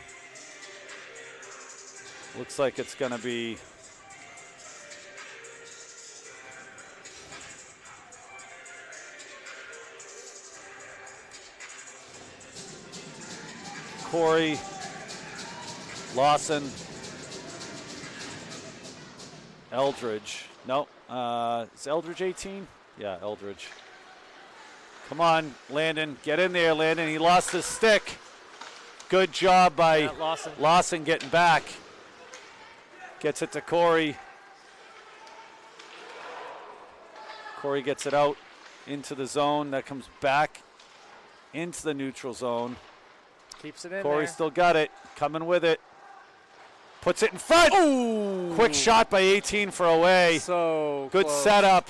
Looks like it's going to be Corey, Lawson, Eldridge. No, is Eldridge 18? Yeah, Eldridge. Come on, Landon. Get in there, Landon. He lost his stick. Good job by Lawson getting back. Gets it to Corey. Corey gets it out into the zone. That comes back into the neutral zone. Keeps it in Corey there. still got it. Coming with it. Puts it in front. Ooh. Quick shot by 18 for away. So good close. setup.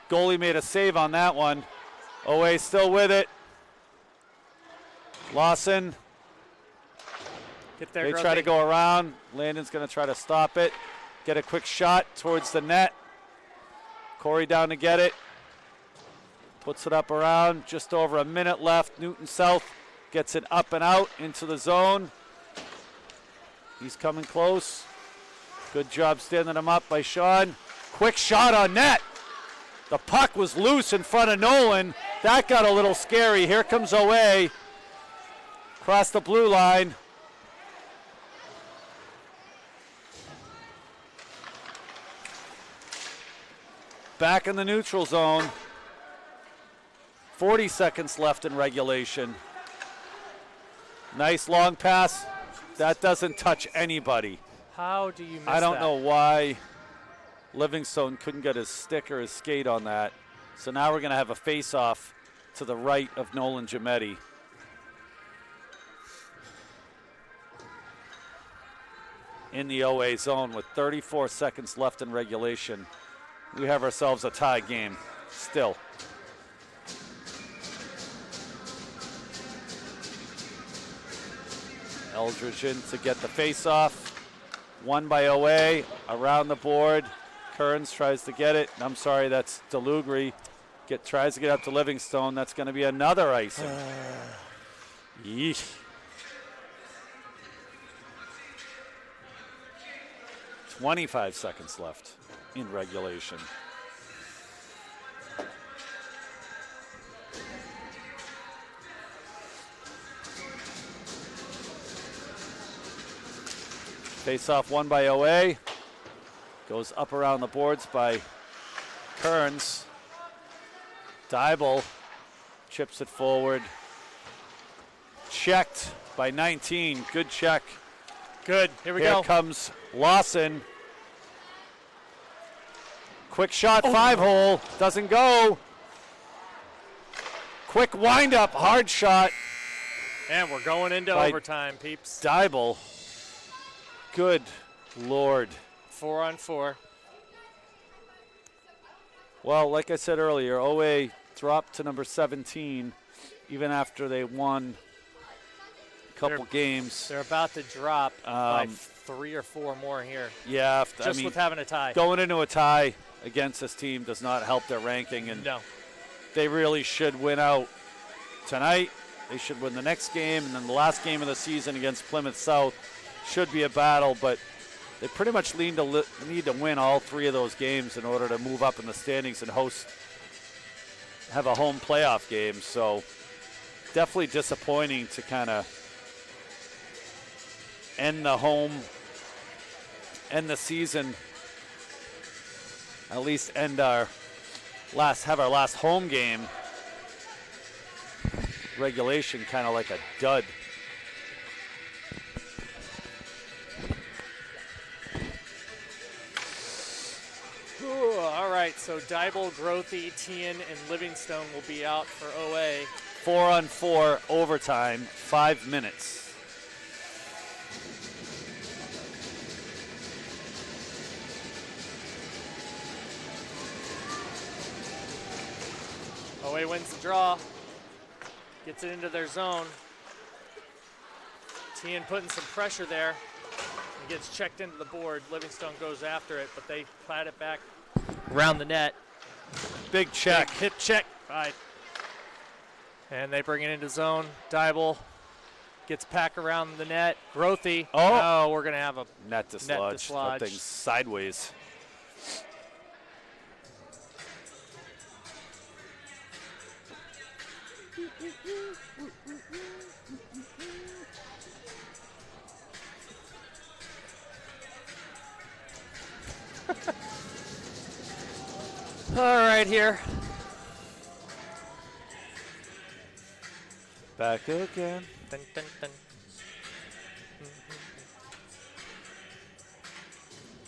Goalie made a save on that one. Away still with it. Lawson. Get there, They Grothy. try to go around. Landon's going to try to stop it. Get a quick shot towards the net. Corey down to get it. Puts it up around. Just over a minute left. Newton South gets it up and out into the zone. He's coming close. Good job standing him up by Sean. Quick shot on net. The puck was loose in front of Nolan. That got a little scary. Here comes Owe. Across the blue line. Back in the neutral zone. 40 seconds left in regulation. Nice long pass. That doesn't touch anybody. How do you miss I don't that? know why Livingstone couldn't get his stick or his skate on that. So now we're going to have a face-off to the right of Nolan Giametti. In the OA zone with 34 seconds left in regulation. We have ourselves a tie game still. Eldridge in to get the face-off. Won by OA. Around the board. Kearns tries to get it. I'm sorry, that's DeLugre. Tries to get up to Livingstone. That's going to be another icing. Yeesh. 25 seconds left in regulation. Face-off won by OA. Goes up around the boards by Kearns. Dybel chips it forward. Checked by 19. Good check. Good. Here we Here go. comes Lawson. Quick shot, 5-hole. Doesn't go. Quick wind-up, hard shot. And we're going into by overtime, peeps. Dybel. Good Lord. 4-on-4. Well, like I said earlier, OA dropped to number 17 even after they won a couple games. They're about to drop by 3 or 4 more here. Yeah. Just with having a tie. Going into a tie against this team does not help their ranking. And no. They really should win out tonight. They should win the next game. And then the last game of the season against Plymouth South should be a battle. But they pretty much need to win all 3 of those games in order to move up in the standings and have a home playoff game. So definitely disappointing to kind of end the season, at least have our last home game regulation kind of like a dud. Ooh, all right, so Dybel, Grothy, Tien, and Livingstone will be out for OA. 4-on-4 overtime, 5 minutes. OA wins the draw, gets it into their zone. Tien putting some pressure there. He gets checked into the board. Livingstone goes after it, but they plat it back around the net. Big check. Big hip check. Right. And they bring it into zone. Dybel gets back around the net. Grothy. Oh, we're going to have a net dislodge. That thing's sideways. All right, here. Back again. Dun, dun, dun.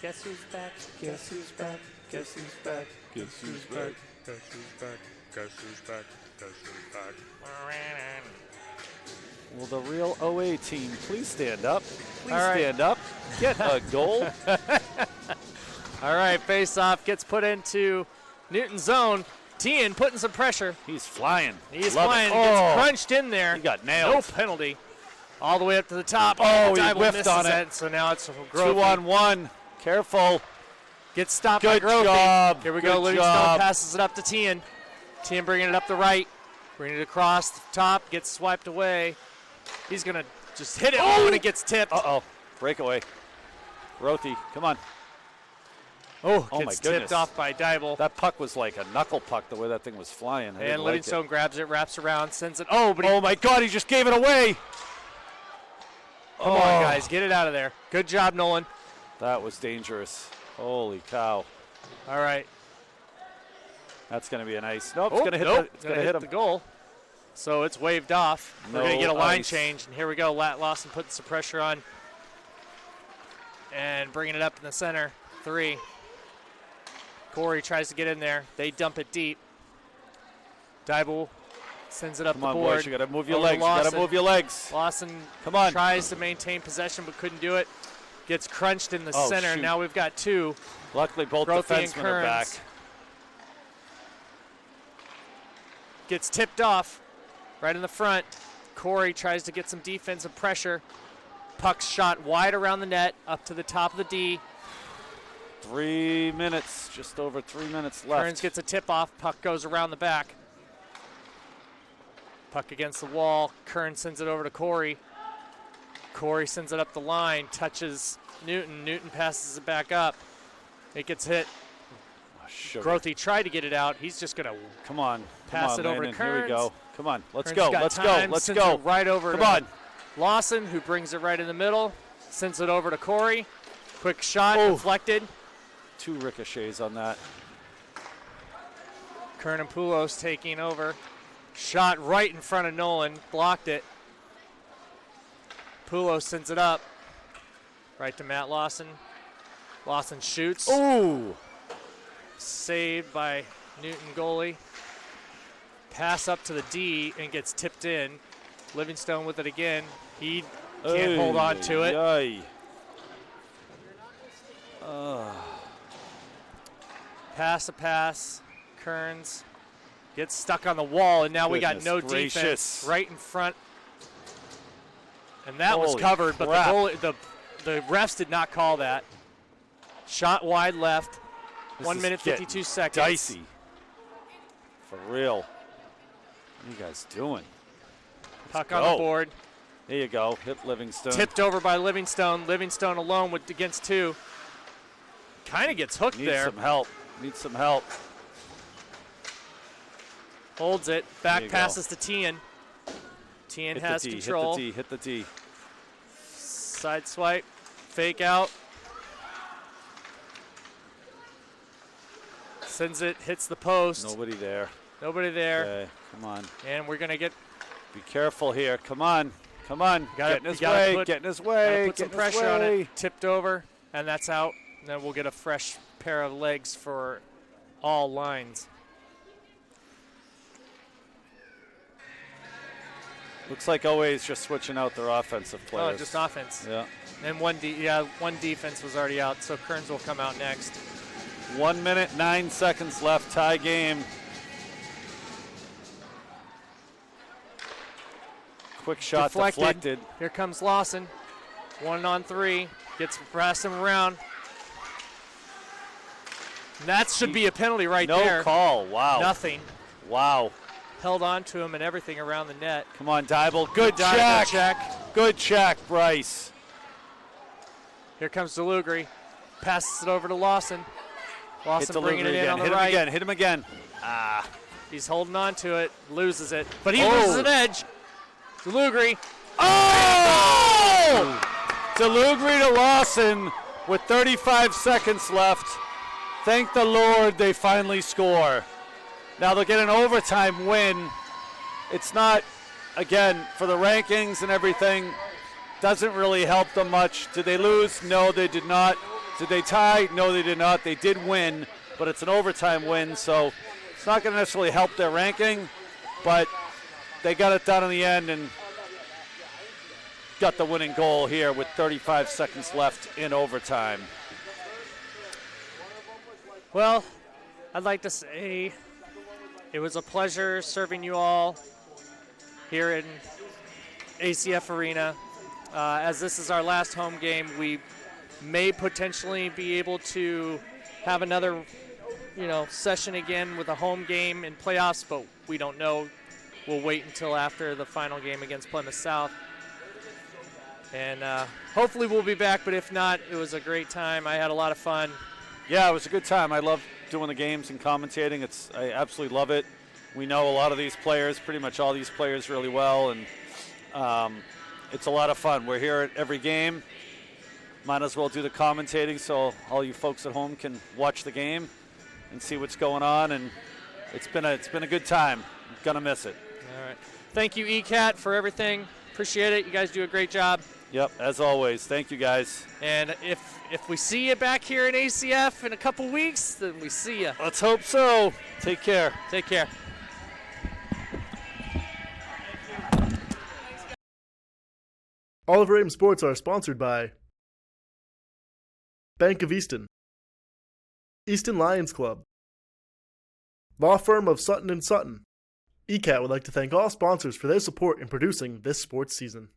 Guess who's back? Guess who's back? Guess who's back? Guess who's back? Guess who's back? Guess who's back? Guess who's back? Will the real OA team please stand up? Please All right. stand up. Get a goal. All right, face-off gets put into Newton's zone. Tien putting some pressure. He's flying. He's Love flying. it. Gets crunched in there. He got nailed. No penalty. All the way up to the top. Oh, he Dybel whiffed misses on it. So now it's Grothy. 2-on-1. Careful. Gets stopped Good by Grothy. job. Here we Good go. Livingstone job. passes it up to Tien. Tien bringing it up the right. Bringing it across the top. Gets swiped away. He's going to just hit it when it gets tipped. Uh-oh. Breakaway. Grothy, come on. Oh, my gets goodness. tipped off by Dybel. That puck was like a knuckle puck the way that thing was flying. I didn't And like Livingstone it. grabs it, wraps around, sends it. Oh, but Oh, my God, he just gave it away. Come on, guys. Get it out of there. Good job, Nolan. That was dangerous. Holy cow. All right. That's going to be a nice. Nope, it's going to hit, it's gonna hit him. the goal. So it's waved off. We're No going to get a line ice. change. And here we go. Lawson putting some pressure on. And bringing it up in the center. 3. Corey tries to get in there. They dump it deep. Dybel sends it up Come the on, board. boys. You got to move your Over to legs. You got to Lawson. move your legs. Lawson Come on. tries to maintain possession but couldn't do it. Gets crunched in the Oh, center. shoot. Now we've got 2. Luckily, both Grothy and defensemen are back. Kearns. Gets tipped off right in the front. Corey tries to get some defensive pressure. Puck's shot wide around the net, up to the top of the D. 3 minutes, just over 3 minutes left. Kearns gets a tip-off. Puck goes around the back. Puck against the wall. Kearns sends it over to Corey. Corey sends it up the line, touches Newton. Newton passes it back up. It gets hit. Grothy tried to get it out. He's just going to pass it over to Kearns. Here we go. Come on, let's Kearns go, got let's time, go, let's sends go. it right over Come to on. Lawson, who brings it right in the middle. Sends it over to Corey. Quick shot, deflected. 2 ricochets on that. Kernopoulos taking over. Shot right in front of Nolan. Blocked it. Poulos sends it up. Right to Matt Lawson. Lawson shoots. Ooh! Saved by Newton goalie. Pass up to the D and gets tipped in. Livingstone with it again. He can't hold on to it. Pass. Kearns gets stuck on the wall, and now we got no defense right in front. And that was covered, but the refs did not call that. Shot wide left. 1 minute, 52 seconds. Dicey. For real. What are you guys doing? Puck on the board. There you go. Hit Livingstone. Tipped over by Livingstone. Livingstone alone against 2. Kind of gets hooked there. Needs some help. Holds it. Back passes to Tien. Tien has control. Hit the D. Side swipe. Fake out. Sends it. Hits the post. Nobody there. Okay, come on. And we're going to get... Be careful here. Come on. Get in his way. Put some pressure on it. Tipped over, and that's out. And then we'll get a fresh pair of legs for all lines. Looks like OA's just switching out their offensive players. Oh, just offense. Yeah. And one defense was already out, so Kearns will come out next. 1 minute, 9 seconds left. Tie game. Quick shot deflected. Here comes Lawson. 1-on-3. Gets passed him around. That should be a penalty right there. No call. Wow. Nothing. Wow. Held on to him and everything around the net. Come on, Dybel. Good check. Good check, Bryce. Here comes DeLugri. Passes it over to Lawson. Lawson bringing it in on the right. Hit him again. He's holding on to it. Loses it. But he loses an edge. DeLugri. Oh! DeLugri to Lawson with 35 seconds left. Thank the Lord they finally score. Now they'll get an overtime win. It's not, again, for the rankings and everything, doesn't really help them much. Did they lose? No, they did not. Did they tie? No, they did not. They did win, but it's an overtime win, so it's not going to necessarily help their ranking, but they got it done in the end and got the winning goal here with 35 seconds left in overtime. Well, I'd like to say it was a pleasure serving you all here in ASAIF Arena. As this is our last home game, we may potentially be able to have another, session again with a home game in playoffs, but we don't know. We'll wait until after the final game against Plymouth South. And hopefully we'll be back, but if not, it was a great time. I had a lot of fun. Yeah, it was a good time. I love doing the games and commentating. I absolutely love it. We know a lot of these players, pretty much all these players really well, and it's a lot of fun. We're here at every game. Might as well do the commentating so all you folks at home can watch the game and see what's going on, and it's been a good time. I'm gonna miss it. All right. Thank you, ECAT, for everything. Appreciate it. You guys do a great job. Yep, as always. Thank you, guys. And if we see you back here in ACF in a couple weeks, then we see you. Let's hope so. Take care. Take care. All of our Ames Sports are sponsored by Bank of Easton, Easton Lions Club, Law Firm of Sutton & Sutton. ECAT would like to thank all sponsors for their support in producing this sports season.